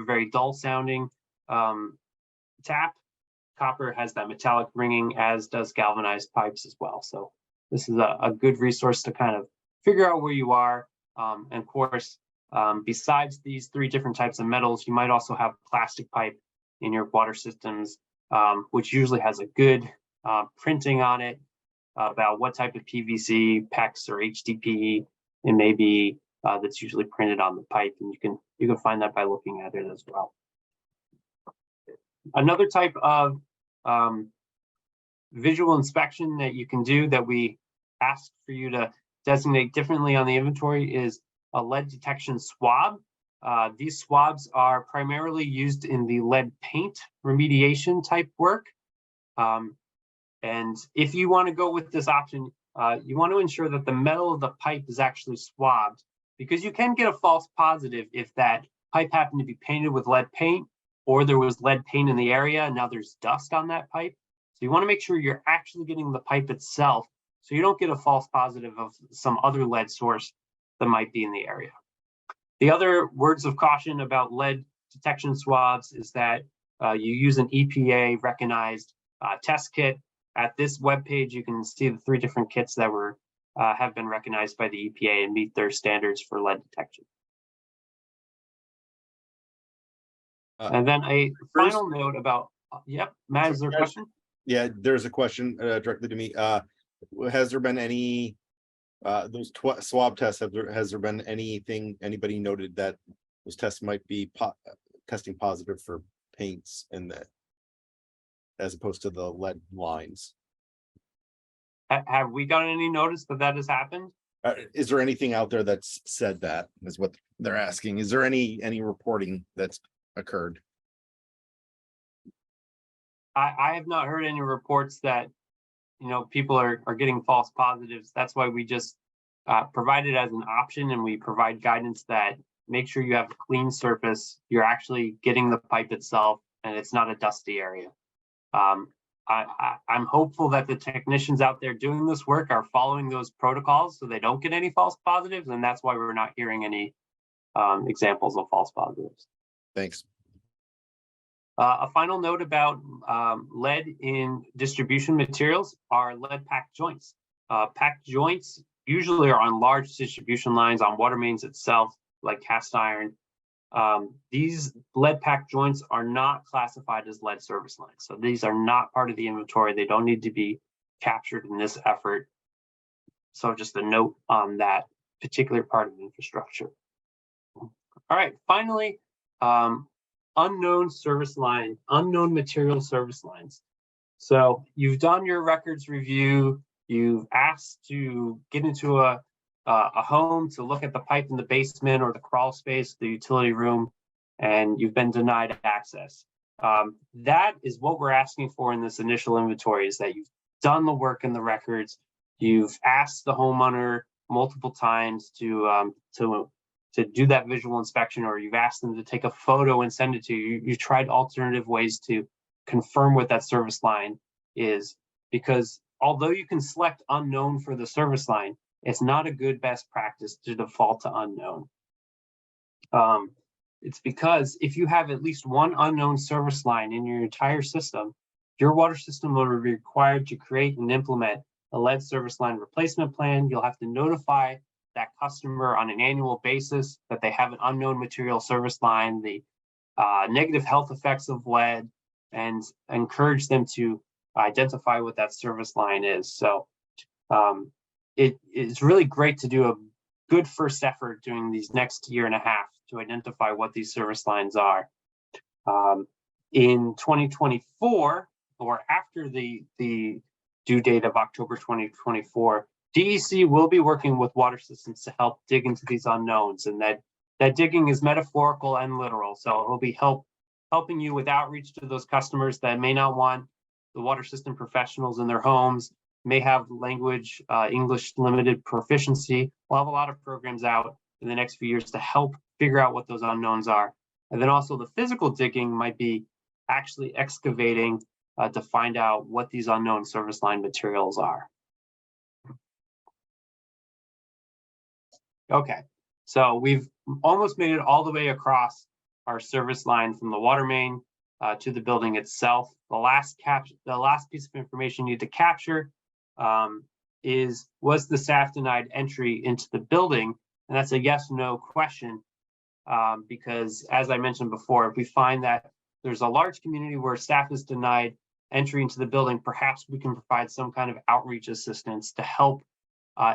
very dull sounding tap. Copper has that metallic ringing, as does galvanized pipes as well. So this is a good resource to kind of figure out where you are. And of course, besides these three different types of metals, you might also have plastic pipe in your water systems, which usually has a good printing on it about what type of PVC, PEX, or HDPE it may be that's usually printed on the pipe, and you can find that by looking at it as well. Another type of visual inspection that you can do that we ask for you to designate differently on the inventory is a lead detection swab. These swabs are primarily used in the lead paint remediation type work. And if you want to go with this option, you want to ensure that the metal of the pipe is actually swabbed, because you can get a false positive if that pipe happened to be painted with lead paint, or there was lead paint in the area and now there's dust on that pipe. So you want to make sure you're actually getting the pipe itself, so you don't get a false positive of some other lead source that might be in the area. The other words of caution about lead detection swabs is that you use an EPA recognized test kit. At this webpage, you can see the three different kits that have been recognized by the EPA and meet their standards for lead detection. And then a final note about, yep, Matt, is there a question? Yeah, there's a question directly to me. Has there been any those swab tests? Has there been anybody noted that those tests might be testing positive for paints and that, as opposed to the lead lines? Have we gotten any notice that has happened? Is there anything out there that's said that, is what they're asking? Is there any reporting that's occurred? I have not heard any reports that people are getting false positives. That's why we just provide it as an option, and we provide guidance that make sure you have a clean surface, you're actually getting the pipe itself, and it's not a dusty area. I'm hopeful that the technicians out there doing this work are following those protocols so they don't get any false positives, and that's why we're not hearing any examples of false positives. Thanks. A final note about lead in distribution materials are lead packed joints. Packed joints usually are on large distribution lines, on water mains itself, like cast iron. These lead packed joints are not classified as lead service lines. So these are not part of the inventory. They don't need to be captured in this effort. So just a note on that particular part of infrastructure. All right, finally, unknown material service lines. So you've done your records review, you've asked to get into a home to look at the pipe in the basement or the crawl space, the utility room, and you've been denied access. That is what we're asking for in this initial inventory, is that you've done the work in the records, you've asked the homeowner multiple times to do that visual inspection, or you've asked them to take a photo and send it to you. You tried alternative ways to confirm what that service line is, because although you can select unknown for the service line, it's not a good best practice to default to unknown. It's because if you have at least one unknown service line in your entire system, your water system will be required to create and implement a lead service line replacement plan. You'll have to notify that customer on an annual basis that they have an unknown material service line, the negative health effects of lead, and encourage them to identify what that service line is. So it's really great to do a good first effort during these next year and a half to identify what these service lines are. In 2024, or after the due date of October 2024, DEC will be working with water systems to help dig into these unknowns, and that digging is metaphorical and literal. So it will be helping you with outreach to those customers that may not want the water system professionals in their homes, may have language, English limited proficiency. We'll have a lot of programs out in the next few years to help figure out what those unknowns are. And then also the physical digging might be actually excavating to find out what these unknown service line materials are. Okay, so we've almost made it all the way across our service line from the water main to the building itself. The last piece of information you need to capture was the staff denied entry into the building? And that's a yes/no question, because as I mentioned before, if we find that there's a large community where staff is denied entry into the building, perhaps we can provide some kind of outreach assistance to help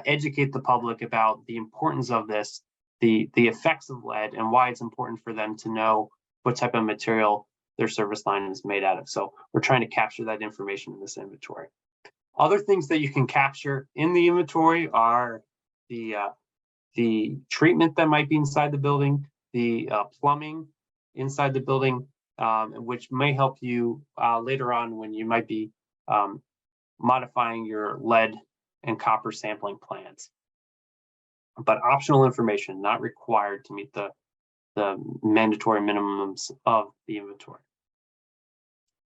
educate the public about the importance of this, the effects of lead, and why it's important for them to know what type of material their service line is made out of. So we're trying to capture that information in this inventory. Other things that you can capture in the inventory are the treatment that might be inside the building, the plumbing inside the building, which may help you later on when you might be modifying your lead and copper sampling plans. But optional information, not required to meet the mandatory minimums of the inventory.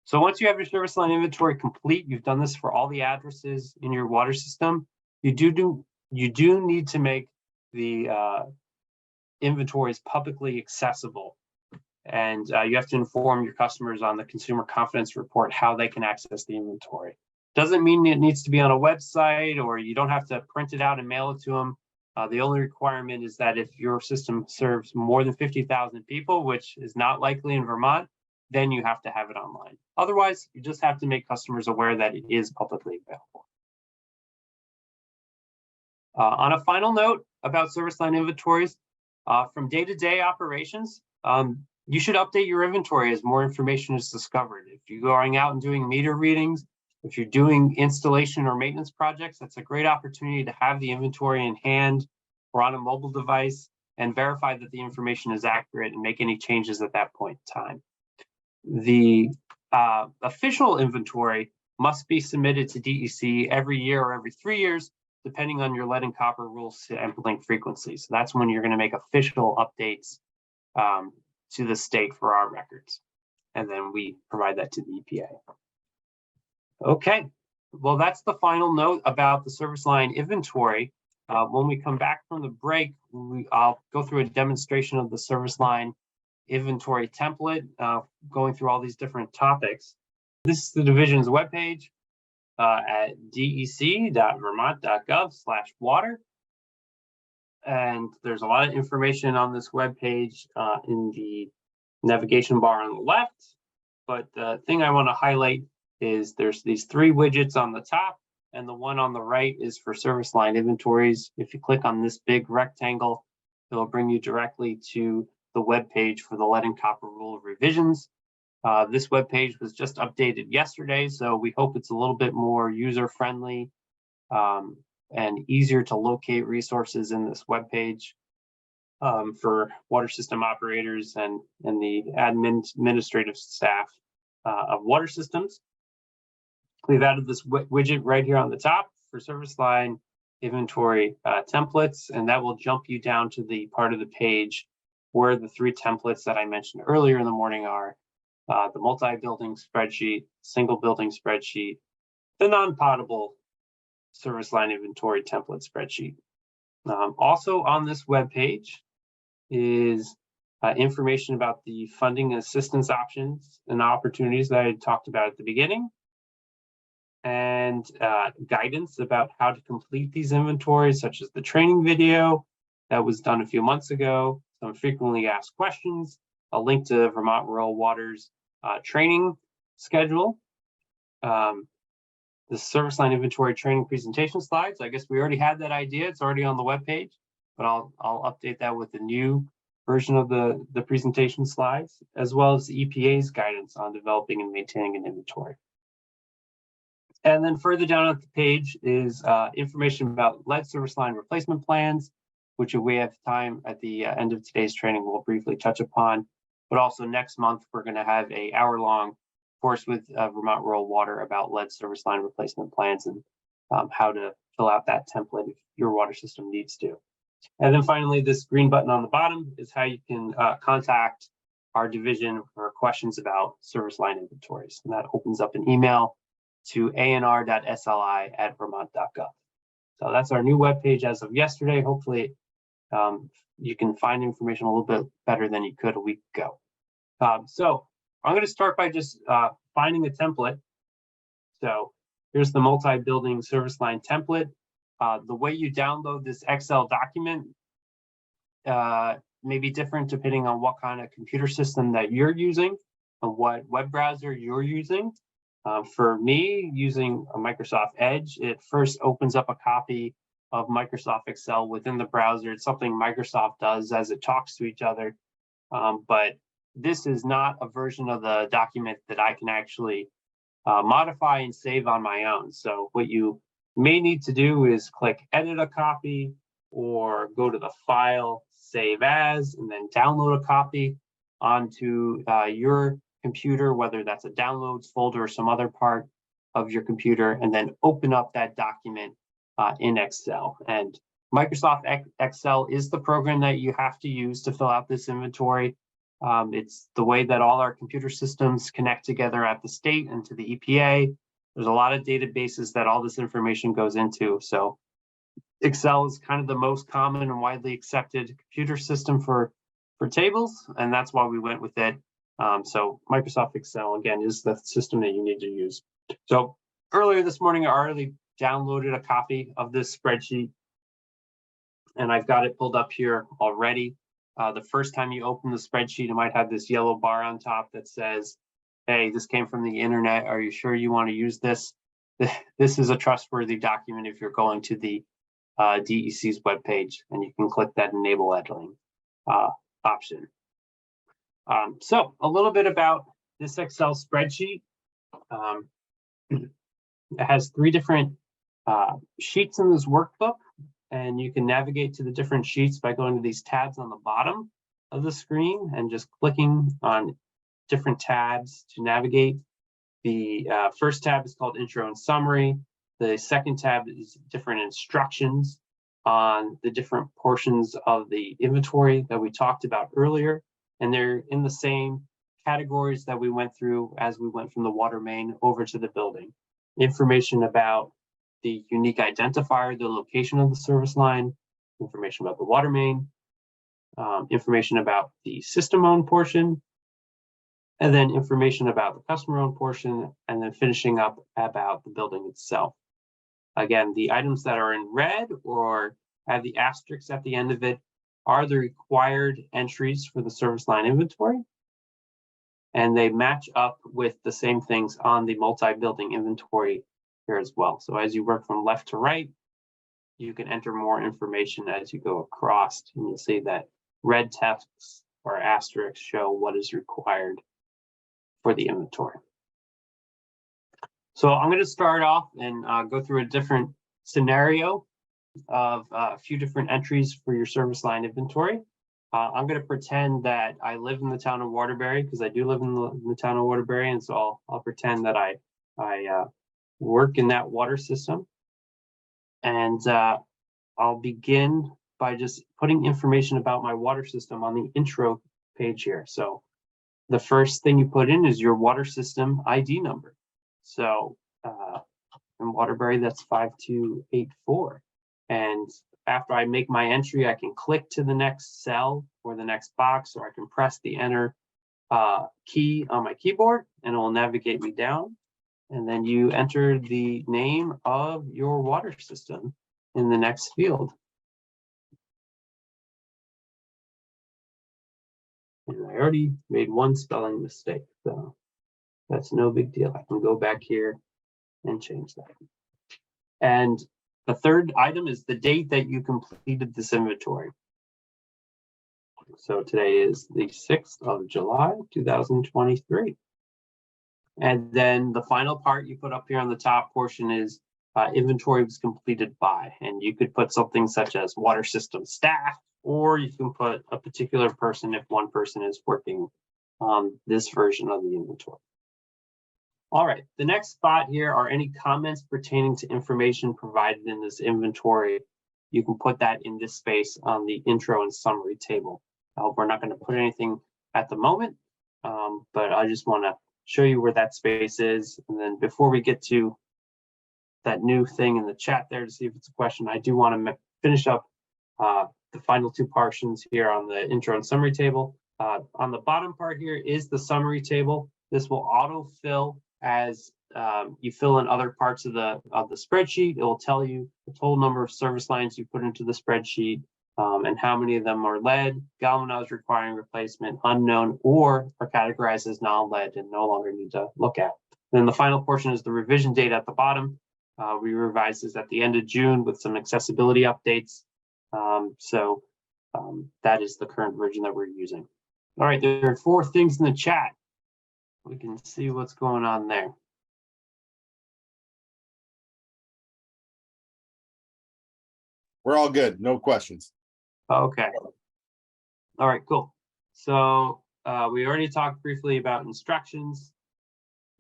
So once you have your service line inventory complete, you've done this for all the addresses in your water system, you do need to make the inventories publicly accessible. And you have to inform your customers on the Consumer Confidence Report how they can access the inventory. Doesn't mean it needs to be on a website, or you don't have to print it out and mail it to them. The only requirement is that if your system serves more than 50,000 people, which is not likely in Vermont, then you have to have it online. Otherwise, you just have to make customers aware that it is publicly available. On a final note about service line inventories, from day-to-day operations, you should update your inventory as more information is discovered. If you're going out and doing meter readings, if you're doing installation or maintenance projects, that's a great opportunity to have the inventory in hand or on a mobile device and verify that the information is accurate and make any changes at that point in time. The official inventory must be submitted to DEC every year or every 3 years, depending on your lead and copper rule sampling frequency. So that's when you're going to make official updates to the state for our records. And then we provide that to the EPA. Okay, well, that's the final note about the service line inventory. When we come back from the break, I'll go through a demonstration of the service line inventory template, going through all these different topics. This is the division's webpage at dec.vermont.gov/water. And there's a lot of information on this webpage in the navigation bar on the left. But the thing I want to highlight is there's these 3 widgets on the top. and the one on the right is for service line inventories. If you click on this big rectangle, it'll bring you directly to the web page for the lead and copper rule revisions. This web page was just updated yesterday, so we hope it's a little bit more user-friendly and easier to locate resources in this web page for water system operators and the administrative staff of water systems. We've added this widget right here on the top for service line inventory templates, and that will jump you down to the part of the page where the 3 templates that I mentioned earlier in the morning are the multi-building spreadsheet, single building spreadsheet, the non-potable service line inventory template spreadsheet. Also on this web page is information about the funding and assistance options and opportunities that I talked about at the beginning, and guidance about how to complete these inventories, such as the training video that was done a few months ago, some frequently asked questions, a link to Vermont Rural Water's training schedule, the service line inventory training presentation slides. I guess we already had that idea. It's already on the web page, but I'll update that with the new version of the presentation slides, as well as the EPA's guidance on developing and maintaining an inventory. And then further down at the page is information about lead service line replacement plans, which if we have time at the end of today's training, we'll briefly touch upon. But also next month, we're going to have an hour-long course with Vermont Rural Water about lead service line replacement plans and how to fill out that template if your water system needs to. And then finally, this green button on the bottom is how you can contact our division for questions about service line inventories. And that opens up an email to anr.sli@vermont.gov. So that's our new webpage as of yesterday. Hopefully you can find information a little bit better than you could a week ago. So I'm going to start by just finding a template. So here's the multi-building service line template. The way you download this Excel document may be different depending on what kind of computer system that you're using and what web browser you're using. For me, using a Microsoft Edge, it first opens up a copy of Microsoft Excel within the browser. It's something Microsoft does as it talks to each other. But this is not a version of the document that I can actually modify and save on my own. So what you may need to do is click edit a copy or go to the file, save as, and then download a copy onto your computer, whether that's a downloads folder or some other part of your computer, and then open up that document in Excel. And Microsoft Excel is the program that you have to use to fill out this inventory. It's the way that all our computer systems connect together at the state and to the EPA. There's a lot of databases that all this information goes into. So Excel is kind of the most common and widely accepted computer system for tables, and that's why we went with it. So Microsoft Excel, again, is the system that you need to use. So earlier this morning, I already downloaded a copy of this spreadsheet, and I've got it pulled up here already. The first time you open the spreadsheet, it might have this yellow bar on top that says, hey, this came from the internet. Are you sure you want to use this? This is a trustworthy document if you're going to the DEC's webpage, and you can click that enable editing option. So a little bit about this Excel spreadsheet. It has 3 different sheets in this workbook, and you can navigate to the different sheets by going to these tabs on the bottom of the screen and just clicking on different tabs to navigate. The first tab is called Intro and Summary. The second tab is different instructions on the different portions of the inventory that we talked about earlier. And they're in the same categories that we went through as we went from the water main over to the building. Information about the unique identifier, the location of the service line, information about the water main, information about the system-owned portion, and then information about the customer-owned portion, and then finishing up about the building itself. Again, the items that are in red or have the asterisks at the end of it are the required entries for the service line inventory, and they match up with the same things on the multi-building inventory here as well. So as you work from left to right, you can enter more information as you go across, and you'll see that red text or asterisks show what is required for the inventory. So I'm going to start off and go through a different scenario of a few different entries for your service line inventory. I'm going to pretend that I live in the town of Waterbury, because I do live in the town of Waterbury, and so I'll pretend that I work in that water system. And I'll begin by just putting information about my water system on the intro page here. So the first thing you put in is your water system ID number. So in Waterbury, that's 5284. And after I make my entry, I can click to the next cell or the next box, or I can press the enter key on my keyboard and it will navigate me down. And then you enter the name of your water system in the next field. And I already made one spelling mistake, so that's no big deal. I can go back here and change that. And the third item is the date that you completed this inventory. So today is the 6th of July, 2023. And then the final part you put up here on the top portion is inventory was completed by, and you could put something such as water system staff, or you can put a particular person if one person is working on this version of the inventory. All right, the next spot here are any comments pertaining to information provided in this inventory. You can put that in this space on the intro and summary table. We're not going to put anything at the moment, but I just want to show you where that space is. And then before we get to that new thing in the chat there to see if it's a question, I do want to finish up the final two portions here on the intro and summary table. On the bottom part here is the summary table. This will autofill as you fill in other parts of the spreadsheet. It will tell you the total number of service lines you put into the spreadsheet, and how many of them are lead, galvanized requiring replacement, unknown, or are categorized as non-lead and no longer need to look at. Then the final portion is the revision date at the bottom. We revised this at the end of June with some accessibility updates. That is the current version that we're using. All right, there are 4 things in the chat. We can see what's going on there. We're all good, no questions. Okay. All right, cool. So we already talked briefly about instructions.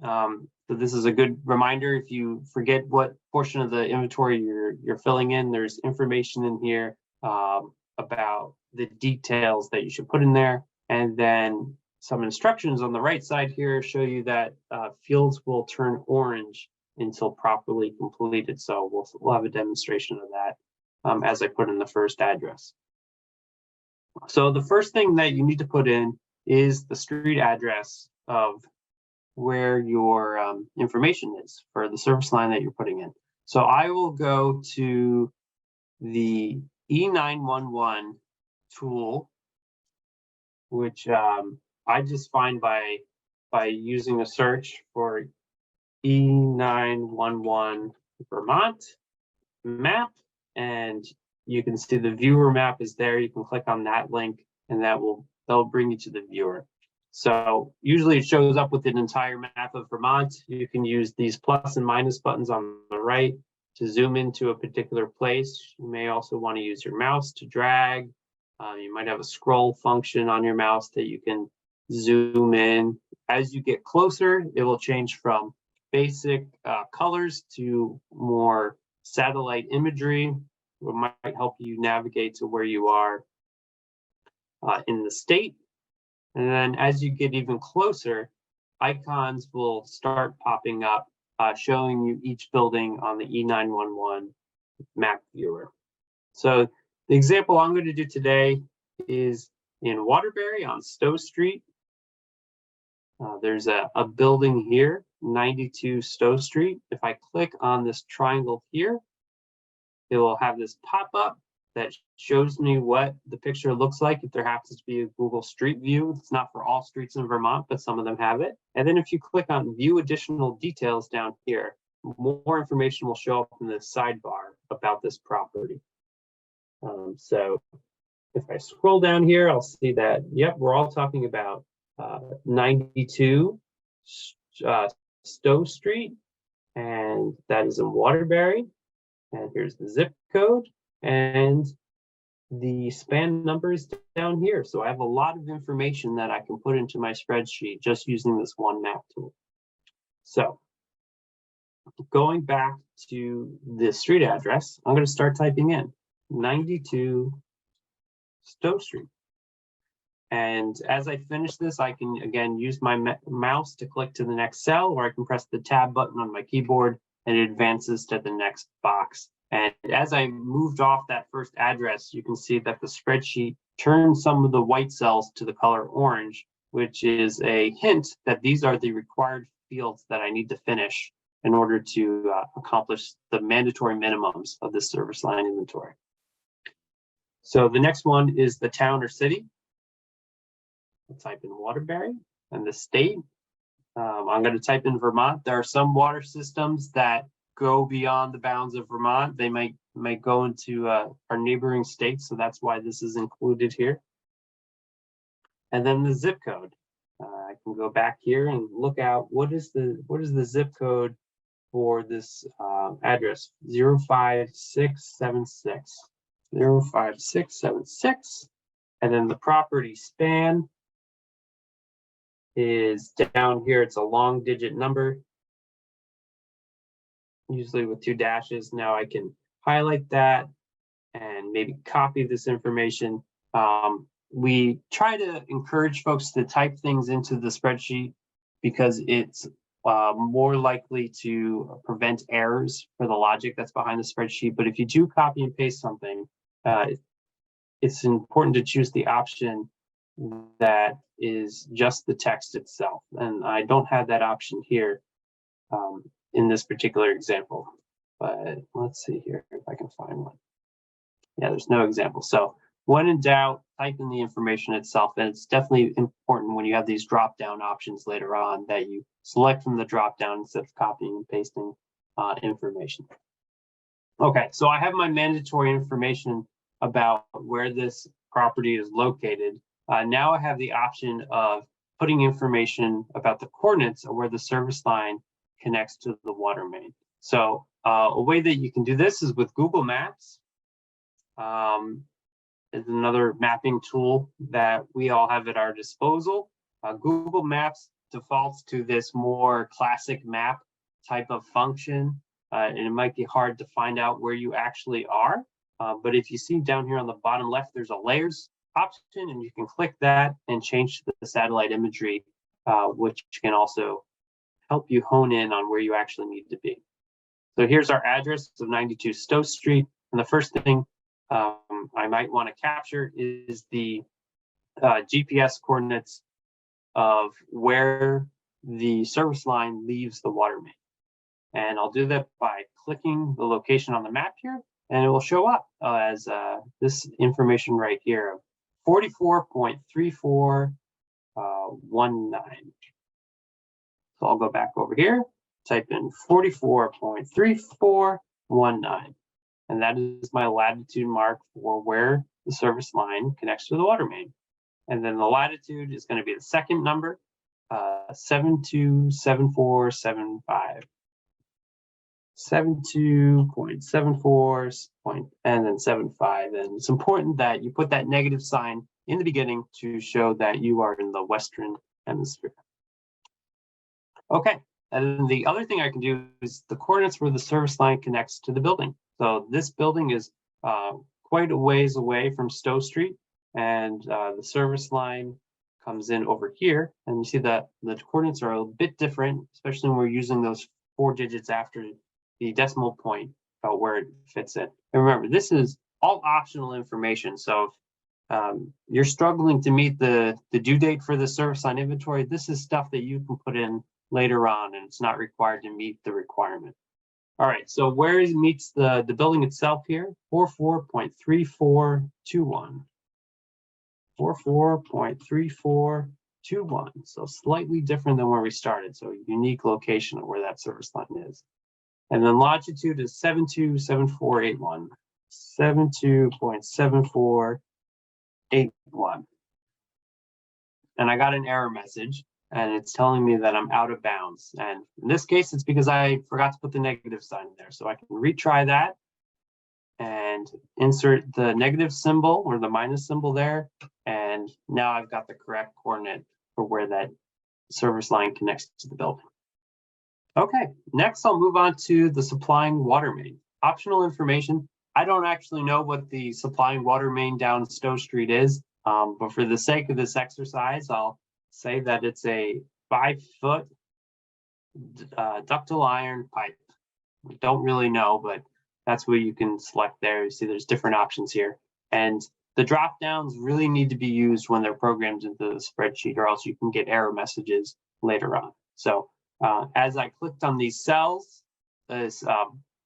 So this is a good reminder. If you forget what portion of the inventory you're filling in, there's information in here about the details that you should put in there. And then some instructions on the right side here show you that fields will turn orange until properly completed. So we'll have a demonstration of that as I put in the first address. So the first thing that you need to put in is the street address of where your information is for the service line that you're putting in. So I will go to the E911 tool, which I just find by using a search for E911 Vermont map, and you can see the viewer map is there. You can click on that link and that'll bring you to the viewer. So usually it shows up with an entire map of Vermont. You can use these plus and minus buttons on the right to zoom into a particular place. You may also want to use your mouse to drag. You might have a scroll function on your mouse that you can zoom in. As you get closer, it will change from basic colors to more satellite imagery. It might help you navigate to where you are in the state. And then as you get even closer, icons will start popping up, showing you each building on the E911 map viewer. So the example I'm going to do today is in Waterbury on Stowe Street. There's a building here, 92 Stowe Street. If I click on this triangle here, it will have this pop-up that shows me what the picture looks like if there happens to be a Google Street View. It's not for all streets in Vermont, but some of them have it. And then if you click on View Additional Details down here, more information will show up in the sidebar about this property. So if I scroll down here, I'll see that, yep, we're all talking about 92 Stowe Street, and that is in Waterbury. And here's the zip code, and the span number is down here. So I have a lot of information that I can put into my spreadsheet just using this one map tool. So going back to the street address, I'm going to start typing in 92 Stowe Street. And as I finish this, I can again use my mouse to click to the next cell, or I can press the tab button on my keyboard and it advances to the next box. And as I moved off that first address, you can see that the spreadsheet turned some of the white cells to the color orange, which is a hint that these are the required fields that I need to finish in order to accomplish the mandatory minimums of the service line inventory. So the next one is the town or city. I'll type in Waterbury, and the state. I'm going to type in Vermont. There are some water systems that go beyond the bounds of Vermont. They might go into our neighboring states, so that's why this is included here. And then the zip code. I can go back here and look out what is the zip code for this address, 05676. 05676. And then the property span is down here. It's a long digit number, usually with 2 dashes. Now I can highlight that and maybe copy this information. We try to encourage folks to type things into the spreadsheet because it's more likely to prevent errors for the logic that's behind the spreadsheet. But if you do copy and paste something, it's important to choose the option that is just the text itself. And I don't have that option here in this particular example, but let's see here if I can find one. Yeah, there's no example. So when in doubt, type in the information itself. And it's definitely important when you have these drop-down options later on that you select from the drop-down instead of copying and pasting information. Okay, so I have my mandatory information about where this property is located. Now I have the option of putting information about the coordinates of where the service line connects to the water main. So a way that you can do this is with Google Maps. Is another mapping tool that we all have at our disposal. Google Maps defaults to this more classic map type of function, and it might be hard to find out where you actually are. But if you see down here on the bottom left, there's a layers option, and you can click that and change to the satellite imagery, which can also help you hone in on where you actually need to be. So here's our address of 92 Stowe Street. And the first thing I might want to capture is the GPS coordinates of where the service line leaves the water main. And I'll do that by clicking the location on the map here, and it will show up as this information right here, 44.3419. So I'll go back over here, type in 44.3419. And that is my latitude mark for where the service line connects to the water main. And then the latitude is going to be the second number, 727475. 72.74 and then 75. And it's important that you put that negative sign in the beginning to show that you are in the Western Hemisphere. Okay, and the other thing I can do is the coordinates where the service line connects to the building. So this building is quite a ways away from Stowe Street, and the service line comes in over here. And you see that the coordinates are a bit different, especially when we're using those 4 digits after the decimal point about where it fits in. And remember, this is all optional information. So if you're struggling to meet the due date for the service line inventory, this is stuff that you can put in later on, and it's not required to meet the requirement. All right, so where it meets the building itself here, 44.3421. 44.3421. So slightly different than where we started. So a unique location of where that service line is. And then longitude is 727481. 72.7481. And I got an error message, and it's telling me that I'm out of bounds. And in this case, it's because I forgot to put the negative sign in there. So I can retry that and insert the negative symbol or the minus symbol there. And now I've got the correct coordinate for where that service line connects to the building. Okay, next I'll move on to the supplying water main. Optional information. I don't actually know what the supplying water main down Stowe Street is, but for the sake of this exercise, I'll say that it's a 5-foot ductile iron pipe. I don't really know, but that's what you can select there. You see there's different options here. And the drop downs really need to be used when they're programmed into the spreadsheet, or else you can get error messages later on. So as I clicked on these cells, this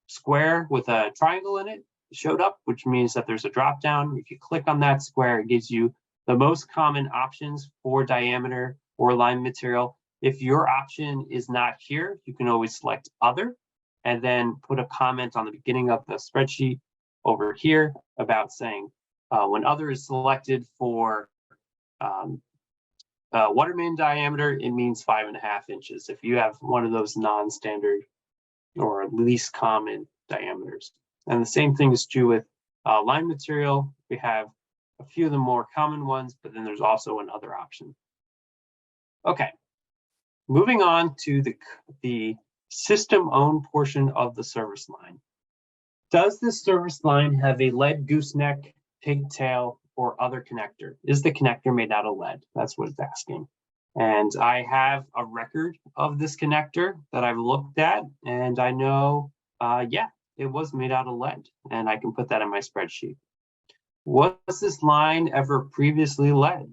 square with a triangle in it showed up, which means that there's a drop down. If you click on that square, it gives you the most common options for diameter or line material. If your option is not here, you can always select other and then put a comment on the beginning of the spreadsheet over here about saying when other is selected for water main diameter, it means 5.5 inches. If you have one of those non-standard or least common diameters. And the same thing is true with line material. We have a few of the more common ones, but then there's also another option. Okay, moving on to the system-owned portion of the service line. Does this service line have a lead gooseneck, pigtail, or other connector? Is the connector made out of lead? That's what it's asking. And I have a record of this connector that I've looked at, and I know, yeah, it was made out of lead, and I can put that in my spreadsheet. Was this line ever previously lead?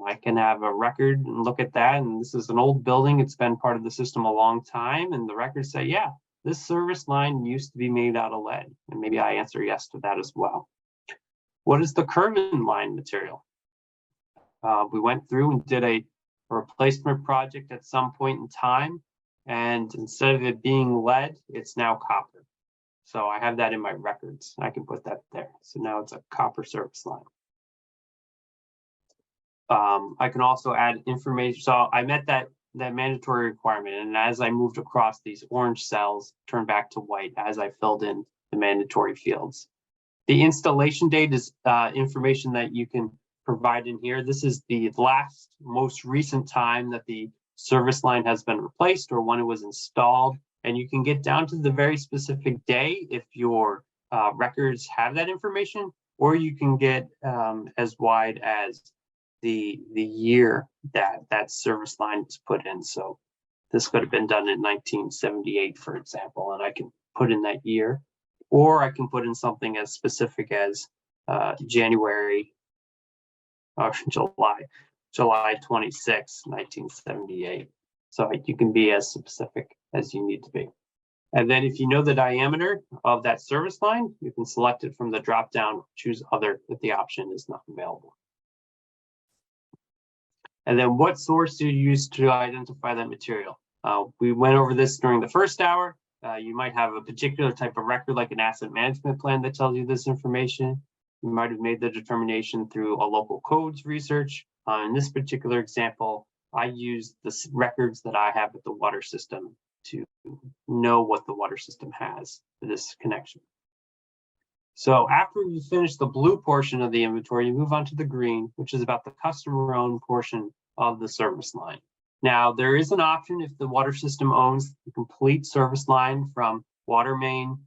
I can have a record and look at that, and this is an old building. It's been part of the system a long time, and the records say, yeah, this service line used to be made out of lead, and maybe I answer yes to that as well. What is the curving line material? We went through and did a replacement project at some point in time, and instead of it being lead, it's now copper. So I have that in my records. I can put that there. So now it's a copper service line. I can also add information. So I met that mandatory requirement, and as I moved across, these orange cells turned back to white as I filled in the mandatory fields. The installation date is information that you can provide in here. This is the most recent time that the service line has been replaced or when it was installed. And you can get down to the very specific day if your records have that information, or you can get as wide as the year that service line is put in. So this could have been done in 1978, for example, and I can put in that year, or I can put in something as specific as January or July 26, 1978. So you can be as specific as you need to be. And then if you know the diameter of that service line, you can select it from the drop down, choose other if the option is not available. And then what source do you use to identify that material? We went over this during the first hour. You might have a particular type of record like an asset management plan that tells you this information. You might have made the determination through a local codes research. In this particular example, I used the records that I have with the water system to know what the water system has for this connection. So after you finish the blue portion of the inventory, you move on to the green, which is about the customer-owned portion of the service line. Now, there is an option if the water system owns the complete service line from water main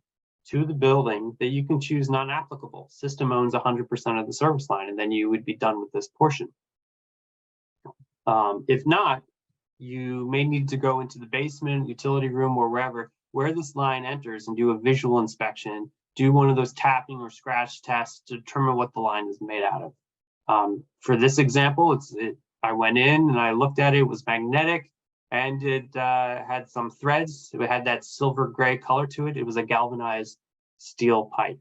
to the building that you can choose non-applicable. System owns 100% of the service line, and then you would be done with this portion. If not, you may need to go into the basement, utility room, or wherever, where this line enters and do a visual inspection, do one of those tapping or scratch tests to determine what the line is made out of. For this example, I went in and I looked at it, it was magnetic, and it had some threads. It had that silver gray color to it. It was a galvanized steel pipe,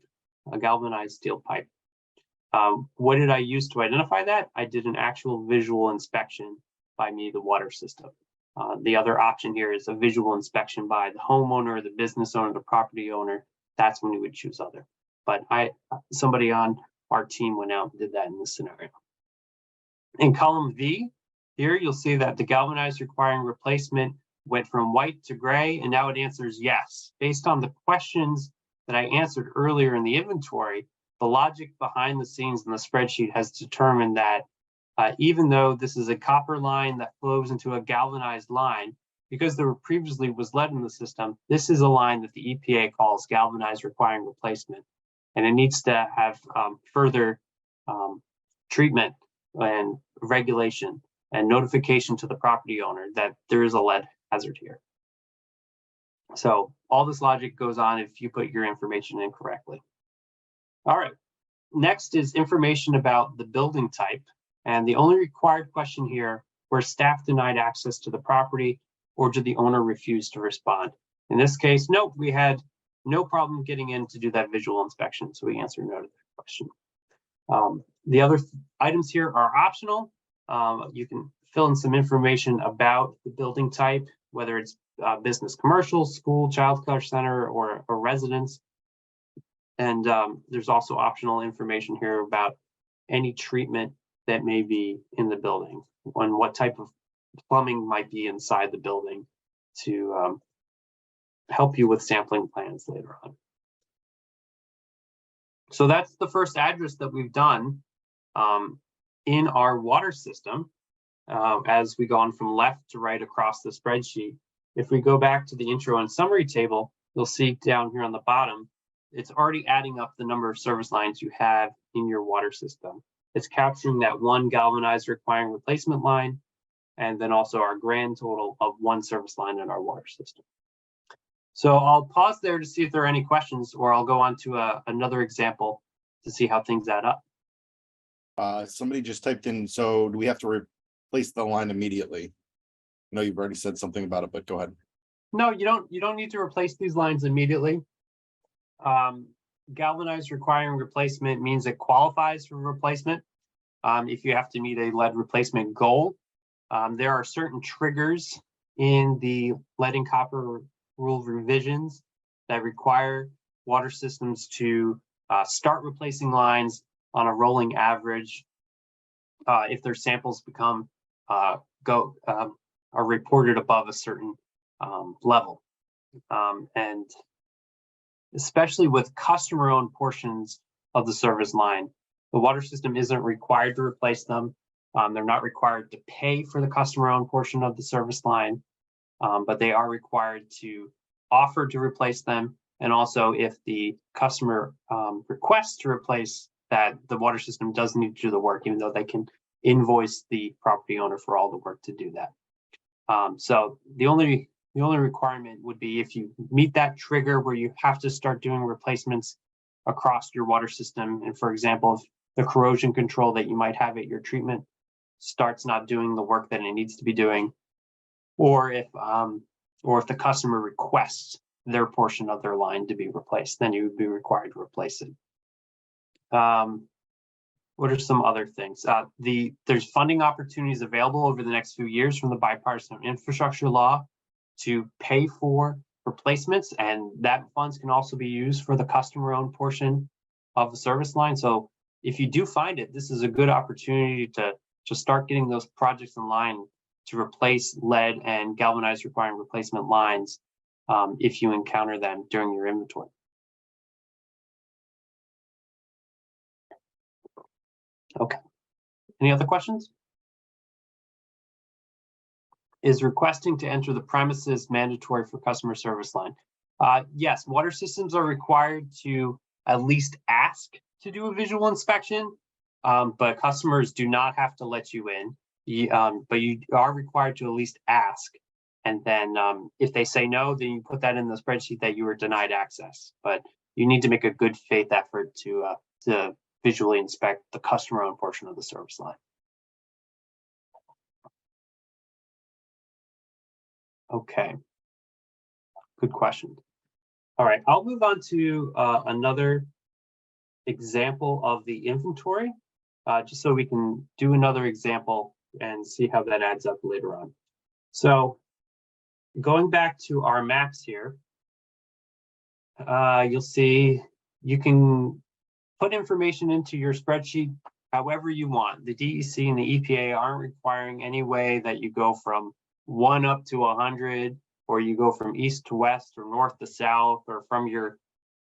What did I use to identify that? I did an actual visual inspection by me, the water system. The other option here is a visual inspection by the homeowner, the business owner, the property owner. That's when you would choose other. But somebody on our team went out and did that in this scenario. In column V, here you'll see that the galvanized requiring replacement went from white to gray, and now it answers yes. Based on the questions that I answered earlier in the inventory, the logic behind the scenes in the spreadsheet has determined that even though this is a copper line that flows into a galvanized line, because there previously was lead in the system, this is a line that the EPA calls galvanized requiring replacement. And it needs to have further treatment and regulation and notification to the property owner that there is a lead hazard here. So all this logic goes on if you put your information in correctly. All right, next is information about the building type. And the only required question here, were staff denied access to the property or did the owner refuse to respond? In this case, nope, we had no problem getting in to do that visual inspection. So we answered no to that question. The other items here are optional. You can fill in some information about the building type, whether it's business, commercial, school, child care center, or a residence. And there's also optional information here about any treatment that may be in the building and what type of plumbing might be inside the building to help you with sampling plans later on. So that's the first address that we've done in our water system as we go on from left to right across the spreadsheet. If we go back to the intro and summary table, you'll see down here on the bottom, it's already adding up the number of service lines you have in your water system. It's capturing that one galvanized requiring replacement line, and then also our grand total of one service line in our water system. So I'll pause there to see if there are any questions, or I'll go on to another example to see how things add up. Somebody just typed in, so do we have to replace the line immediately? I know you've already said something about it, but go ahead. No, you don't need to replace these lines immediately. Galvanized requiring replacement means it qualifies for replacement. If you have to meet a lead replacement goal, there are certain triggers in the lead and copper rule revisions that require water systems to start replacing lines on a rolling average if their samples become are reported above a certain level. And especially with customer-owned portions of the service line, the water system isn't required to replace them. They're not required to pay for the customer-owned portion of the service line, but they are required to offer to replace them. And also, if the customer requests to replace that, the water system does need to do the work, even though they can invoice the property owner for all the work to do that. So the only requirement would be if you meet that trigger where you have to start doing replacements across your water system. And for example, if the corrosion control that you might have at your treatment starts not doing the work that it needs to be doing, or if the customer requests their portion of their line to be replaced, then you would be required to replace it. What are some other things? There's funding opportunities available over the next few years from the bipartisan infrastructure law to pay for replacements, and that funds can also be used for the customer-owned portion of the service line. So if you do find it, this is a good opportunity to start getting those projects in line to replace lead and galvanized requiring replacement lines if you encounter them during your inventory. Okay, any other questions? Is requesting to enter the premises mandatory for customer service line? Yes, water systems are required to at least ask to do a visual inspection, but customers do not have to let you in. But you are required to at least ask. And then if they say no, then you put that in the spreadsheet that you were denied access. But you need to make a good faith effort to visually inspect the customer-owned portion of the service line. Okay, good question. All right, I'll move on to another example of the inventory, just so we can do another example and see how that adds up later on. So going back to our maps here, you'll see you can put information into your spreadsheet however you want. The DEC and the EPA aren't requiring any way that you go from 1 up to 100, or you go from east to west or north to south, or from your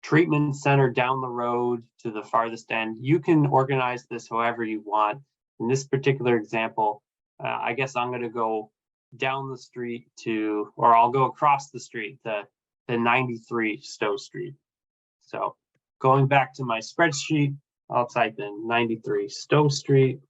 treatment center down the road to the farthest end. You can organize this however you want. In this particular example, I guess I'm going to go down the street to, or I'll go across the street to 93 Stowe Street. So going back to my spreadsheet, I'll type in 93 Stowe Street.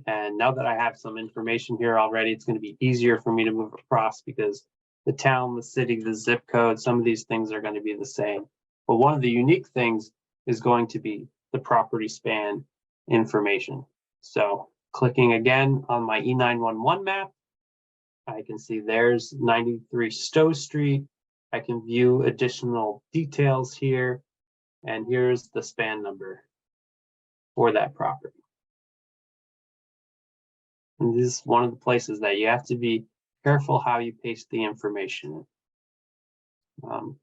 And now that I have some information here already, it's going to be easier for me to move across, because the town, the city, the zip code, some of these things are going to be the same. But one of the unique things is going to be the property span information. So clicking again on my E911 map, I can see there's 93 Stowe Street. I can view additional details here, and here's the span number for that property. And this is one of the places that you have to be careful how you paste the information in.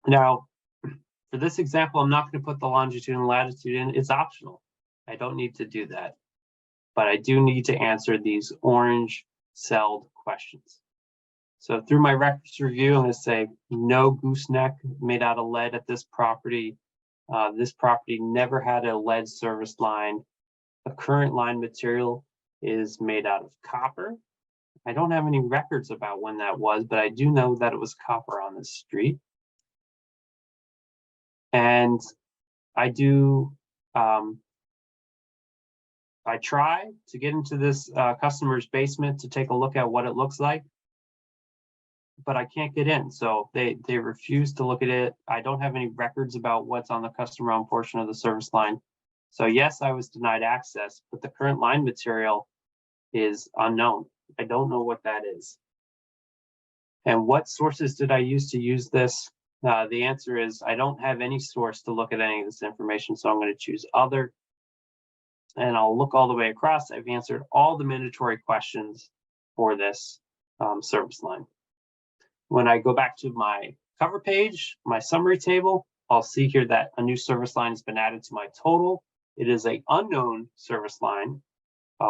Now, for this example, I'm not going to put the longitude and latitude in. It's optional. I don't need to do that. But I do need to answer these orange celled questions. So through my records review, I'm going to say no gooseneck made out of lead at this property. This property never had a lead service line. The current line material is made out of copper. I don't have any records about when that was, but I do know that it was copper on this street. And I do, I try to get into this customer's basement to take a look at what it looks like, but I can't get in. So they refuse to look at it. I don't have any records about what's on the customer-owned portion of the service line. So yes, I was denied access, but the current line material is unknown. I don't know what that is. And what sources did I use to use this? The answer is I don't have any source to look at any of this information, so I'm going to choose other. And I'll look all the way across. I've answered all the mandatory questions for this service line. When I go back to my cover page, my summary table, I'll see here that a new service line has been added to my total. It is an unknown service line,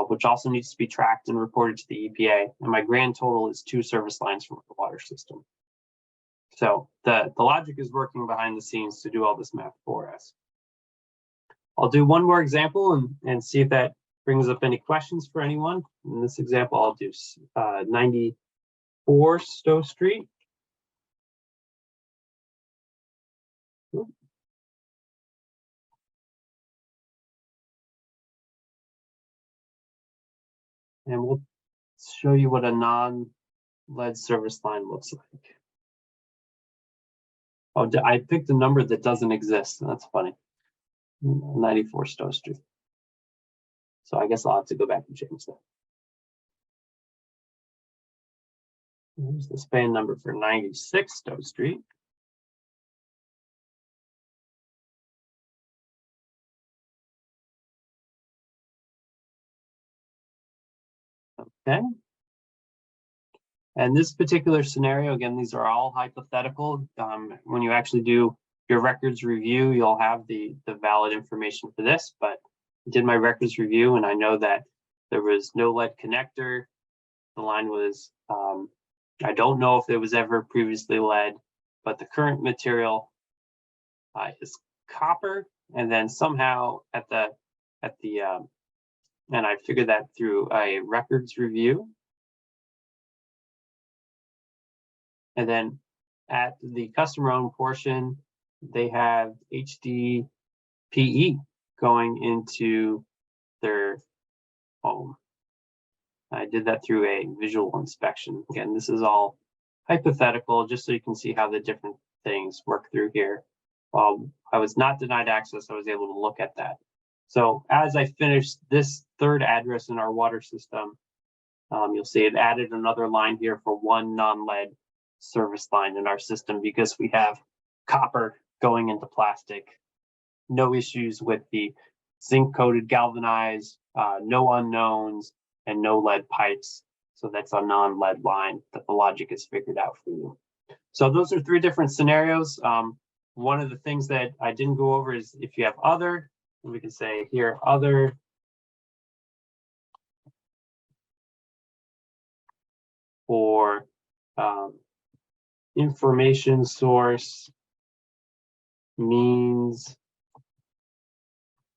which also needs to be tracked and reported to the EPA. And my grand total is 2 service lines from the water system. So the logic is working behind the scenes to do all this math for us. I'll do one more example and see if that brings up any questions for anyone. In this example, I'll do 94 Stowe Street. And we'll show you what a non-lead service line looks like. Oh, I picked a number that doesn't exist. That's funny. 94 Stowe Street. So I guess I'll have to go back and change that. Here's the span number for 96 Stowe Street. Okay. And this particular scenario, again, these are all hypothetical. When you actually do your records review, you'll have the valid information for this, but I did my records review and I know that there was no lead connector. The line was, I don't know if it was ever previously lead, but the current material is copper. And then somehow and I figured that through a records review. And then at the customer-owned portion, they have HDPE going into their home. I did that through a visual inspection. Again, this is all hypothetical, just so you can see how the different things work through here. I was not denied access. I was able to look at that. So as I finished this third address in our water system, you'll see it added another line here for one non-lead service line in our system because we have copper going into plastic. No issues with the zinc coated galvanized, no unknowns, and no lead pipes So that's a non-lead line that the logic is figured out for you. So those are 3 different scenarios. One of the things that I didn't go over is if you have other, we can say here, other or information source means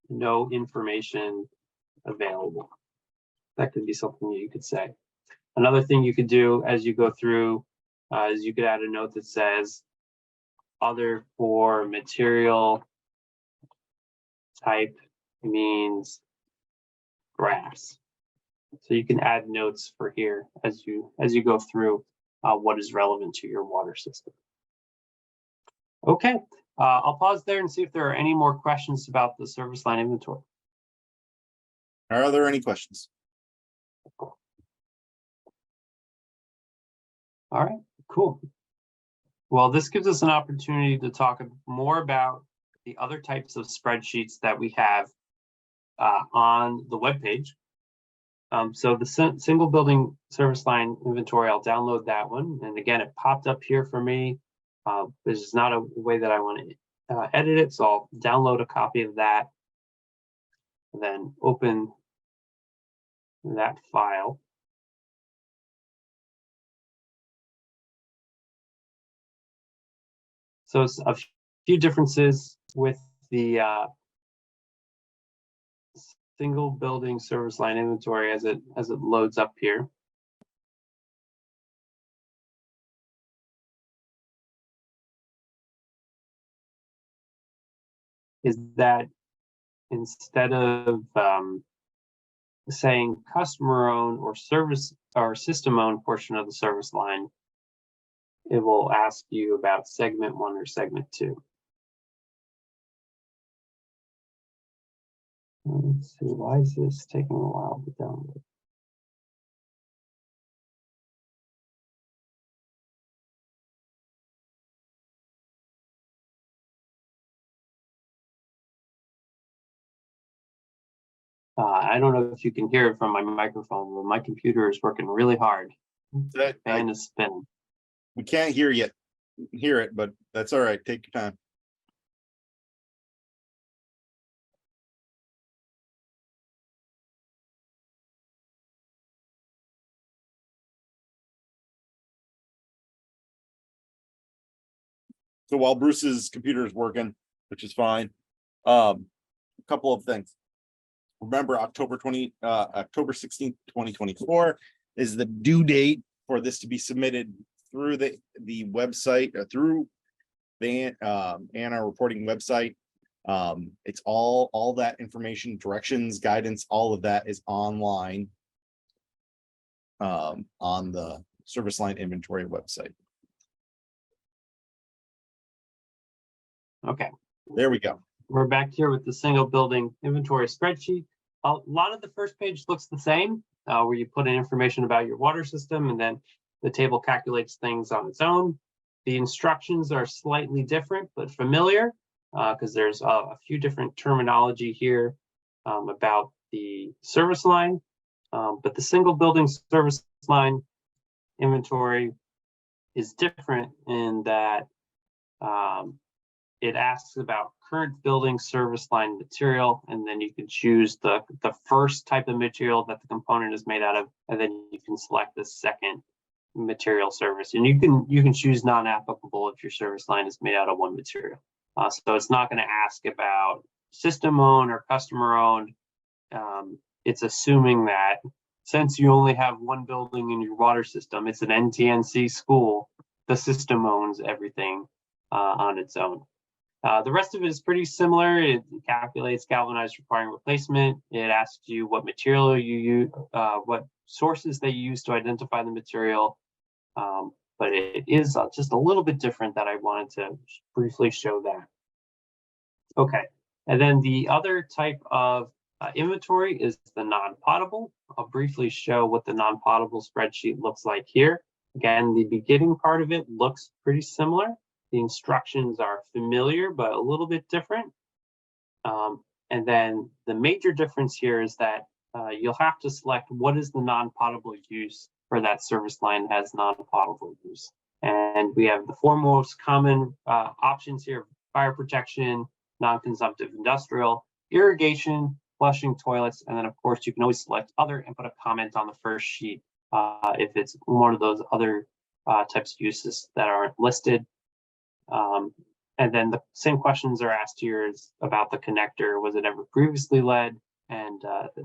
no information available. That could be something that you could say. Another thing you could do as you go through is you could add a note that says other for material type means grass. So you can add notes for here as you go through what is relevant to your water system. Okay, I'll pause there and see if there are any more questions about the service line inventory. Are there any questions? All right, cool. Well, this gives us an opportunity to talk more about the other types of spreadsheets that we have on the webpage. So the single building service line inventory, I'll download that one. And again, it popped up here for me. This is not a way that I want to edit it, so I'll download a copy of that and then open that file. So it's a few differences with the single building service line inventory as it loads up here. Is that instead of saying customer owned or service or system owned portion of the service line, it will ask you about segment 1 or segment 2. Let's see, why is this taking a while to download? I don't know if you can hear it from my microphone, but my computer is working really hard. The fan is spinning. We can't hear it, but that's all right. Take your time. So while Bruce's computer is working, which is fine, a couple of things. Remember, October 16th, 2024 is the due date for this to be submitted through the website, through the ANR reporting website. It's all that information, directions, guidance, all of that is online on the service line inventory website. Okay. There we go. We're back here with the single building inventory spreadsheet. A lot of the first page looks the same, where you put in information about your water system and then the table calculates things on its own. The instructions are slightly different, but familiar, because there's a few different terminology here about the service line. But the single building service line inventory is different in that it asks about current building service line material, and then you can choose the first type of material that the component is made out of, and then you can select the second material service. And you can choose non-applicable if your service line is made out of one material. So it's not going to ask about system owned or customer owned. It's assuming that since you only have one building in your water system, it's an NTNC school, the system owns everything on its own. The rest of it is pretty similar. It calculates galvanized requiring replacement. It asks you what material you use, what sources they use to identify the material. But it is just a little bit different that I wanted to briefly show that. Okay, and then the other type of inventory is the non-potable. I'll briefly show what the non-potable spreadsheet looks like here. Again, the beginning part of it looks pretty similar. The instructions are familiar, but a little bit different. And then the major difference here is that you'll have to select what is the non-potable use for that service line that has non-potable use. And we have the four most common options here: fire protection, non-consumptive industrial, irrigation, flushing toilets, and then of course you can always select other and put a comment on the first sheet if it's one of those other types of uses that aren't listed. And then the same questions are asked here is about the connector. Was it ever previously lead? And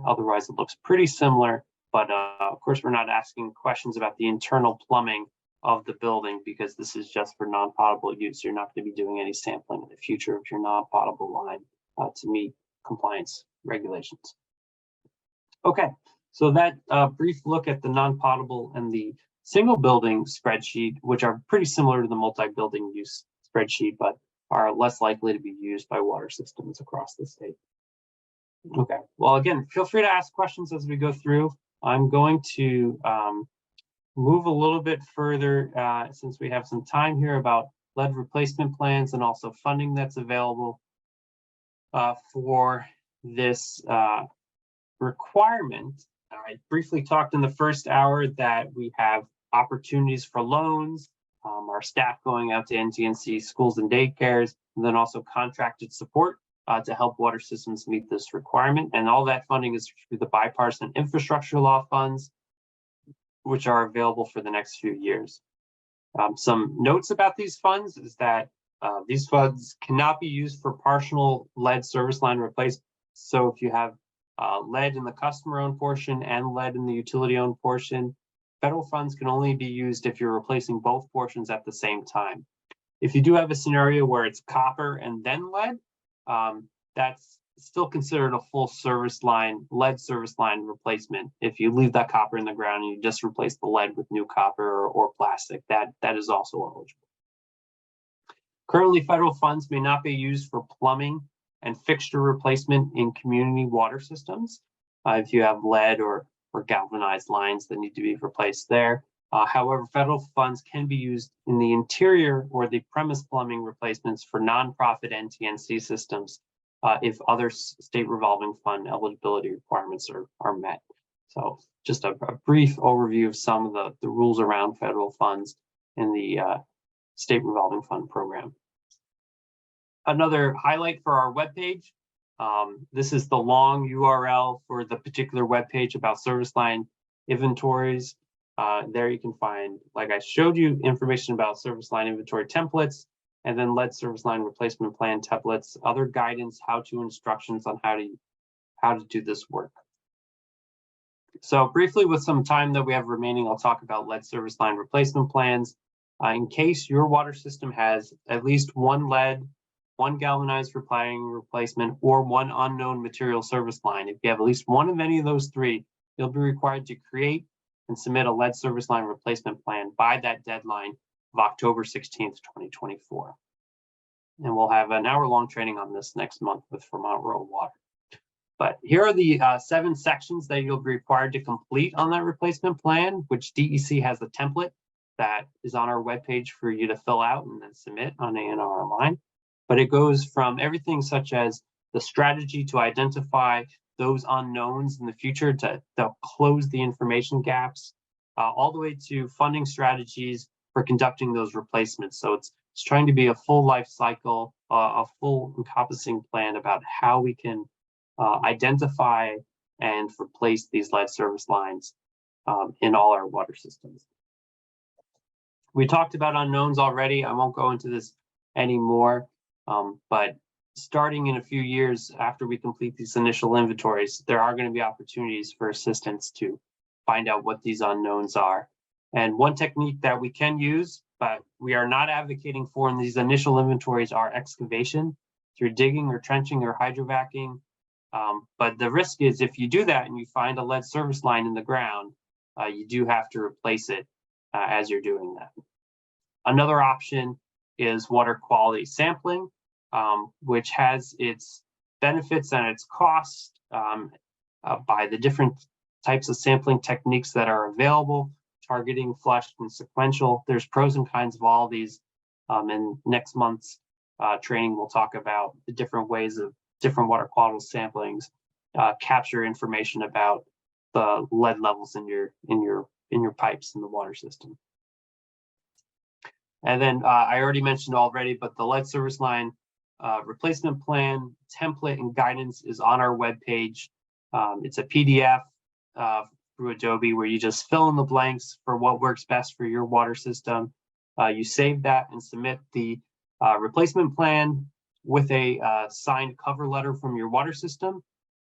otherwise it looks pretty similar, but of course we're not asking questions about the internal plumbing of the building because this is just for non-potable use. You're not going to be doing any sampling in the future of your non-potable line to meet compliance regulations. Okay, so that brief look at the non-potable and the single building spreadsheet, which are pretty similar to the multi-building use spreadsheet, but are less likely to be used by water systems across the state. Okay, well, again, feel free to ask questions as we go through. I'm going to move a little bit further since we have some time here about lead replacement plans and also funding that's available for this requirement. I briefly talked in the first hour that we have opportunities for loans, our staff going out to NTNC schools and daycares, and then also contracted support to help water systems meet this requirement. And all that funding is through the bipartisan infrastructure law funds, which are available for the next few years. Some notes about these funds is that these funds cannot be used for partial lead service line replacement. So if you have lead in the customer-owned portion and lead in the utility-owned portion, federal funds can only be used if you're replacing both portions at the same time. If you do have a scenario where it's copper and then lead, that's still considered a full service line, lead service line replacement. If you leave that copper in the ground and you just replace the lead with new copper or plastic, that is also eligible. Currently, federal funds may not be used for plumbing and fixture replacement in community water systems. If you have lead or galvanized lines that need to be replaced there. However, federal funds can be used in the interior or the premise plumbing replacements for nonprofit NTNC systems if other state revolving fund eligibility requirements are met. So just a brief overview of some of the rules around federal funds in the state revolving fund program. Another highlight for our webpage. This is the long URL for the particular webpage about service line inventories. There you can find, like I showed you, information about service line inventory templates, and then lead service line replacement plan templates, other guidance, how-to instructions on how to do this work. So briefly, with some time that we have remaining, I'll talk about lead service line replacement plans. In case your water system has at least one lead, one galvanized replacement, or one unknown material service line, if you have at least one of any of those three, you'll be required to create and submit a lead service line replacement plan by that deadline of October 16th, 2024. And we'll have an hour-long training on this next month with Vermont Rural Water. But here are the 7 sections that you'll be required to complete on that replacement plan, which DEC has a template that is on our webpage for you to fill out and then submit on ANR Online. But it goes from everything such as the strategy to identify those unknowns in the future to close the information gaps, all the way to funding strategies for conducting those replacements. So it's trying to be a full life cycle, a full encompassing plan about how we can identify and replace these lead service lines in all our water systems. We talked about unknowns already. I won't go into this anymore, but starting in a few years after we complete these initial inventories, there are going to be opportunities for assistance to find out what these unknowns are. And one technique that we can use, but we are not advocating for in these initial inventories, are excavation through digging or trenching or hydrovacking. But the risk is if you do that and you find a lead service line in the ground, you do have to replace it as you're doing that. Another option is water quality sampling, which has its benefits and its costs by the different types of sampling techniques that are available, targeting, flushed, and sequential. There's pros and cons of all of these. In next month's training, we'll talk about the different ways of different water quality samplings capture information about the lead levels in your your pipes in the water system. And then I already mentioned already, but the lead service line replacement plan template and guidance is on our webpage. It's a PDF through Adobe where you just fill in the blanks for what works best for your water system. You save that and submit the replacement plan with a signed cover letter from your water system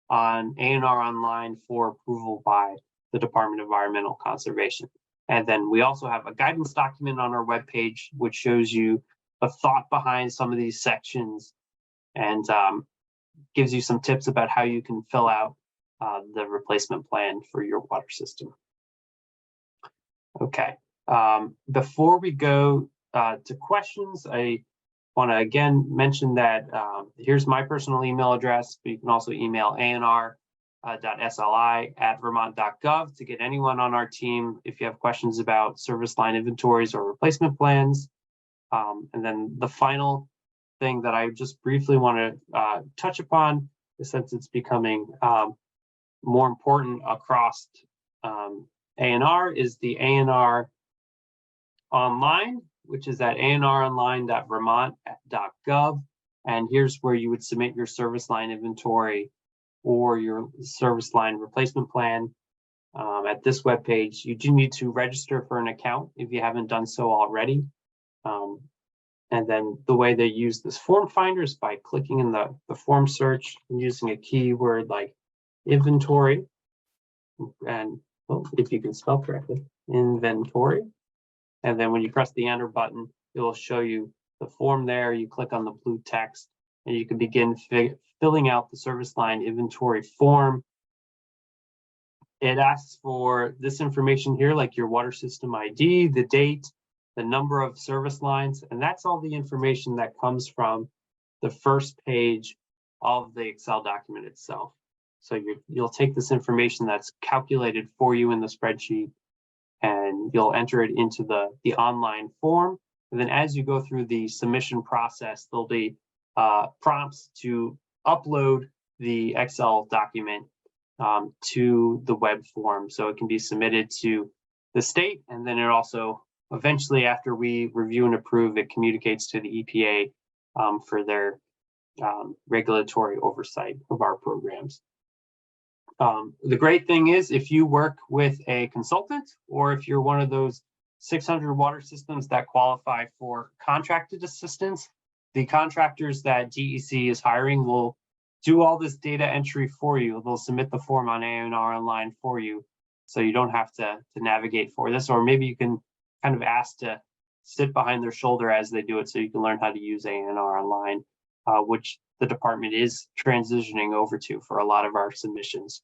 on A&R Online for approval by the Department of Environmental Conservation. And then we also have a guidance document on our webpage, which shows you the thought behind some of these sections and gives you some tips about how you can fill out the replacement plan for your water system. Okay, before we go to questions, I want to again mention that here's my personal email address, but you can also email anr.sli@vermont.gov to get anyone on our team if you have questions about service line inventories or replacement plans. And then the final thing that I just briefly want to touch upon, since it's becoming more important across ANR, is the ANR Online, which is at anronline.vermont.gov. And here's where you would submit your service line inventory or your service line replacement plan. At this webpage, you do need to register for an account if you haven't done so already. And then the way they use this form finder is by clicking in the form search and using a keyword like inventory. And if you can spell correctly, inventory. And then when you press the enter button, it will show you the form there. You click on the blue text and you can begin filling out the service line inventory form. It asks for this information here, like your water system ID, the date, the number of service lines, and that's all the information that comes from the first page of the Excel document itself. So you'll take this information that's calculated for you in the spreadsheet and you'll enter it into the online form. And then as you go through the submission process, there'll be prompts to upload the Excel document to the web form. So it can be submitted to the state, and then it also eventually, after we review and approve, it communicates to the EPA for their regulatory oversight of our programs. The great thing is, if you work with a consultant, or if you're one of those 600 water systems that qualify for contracted assistance, the contractors that DEC is hiring will do all this data entry for you. They'll submit the form on ANR Online for you, so you don't have to navigate for this, or maybe you can kind of ask to sit behind their shoulder as they do it, so you can learn how to use ANR Online, which the department is transitioning over to for a lot of our submissions.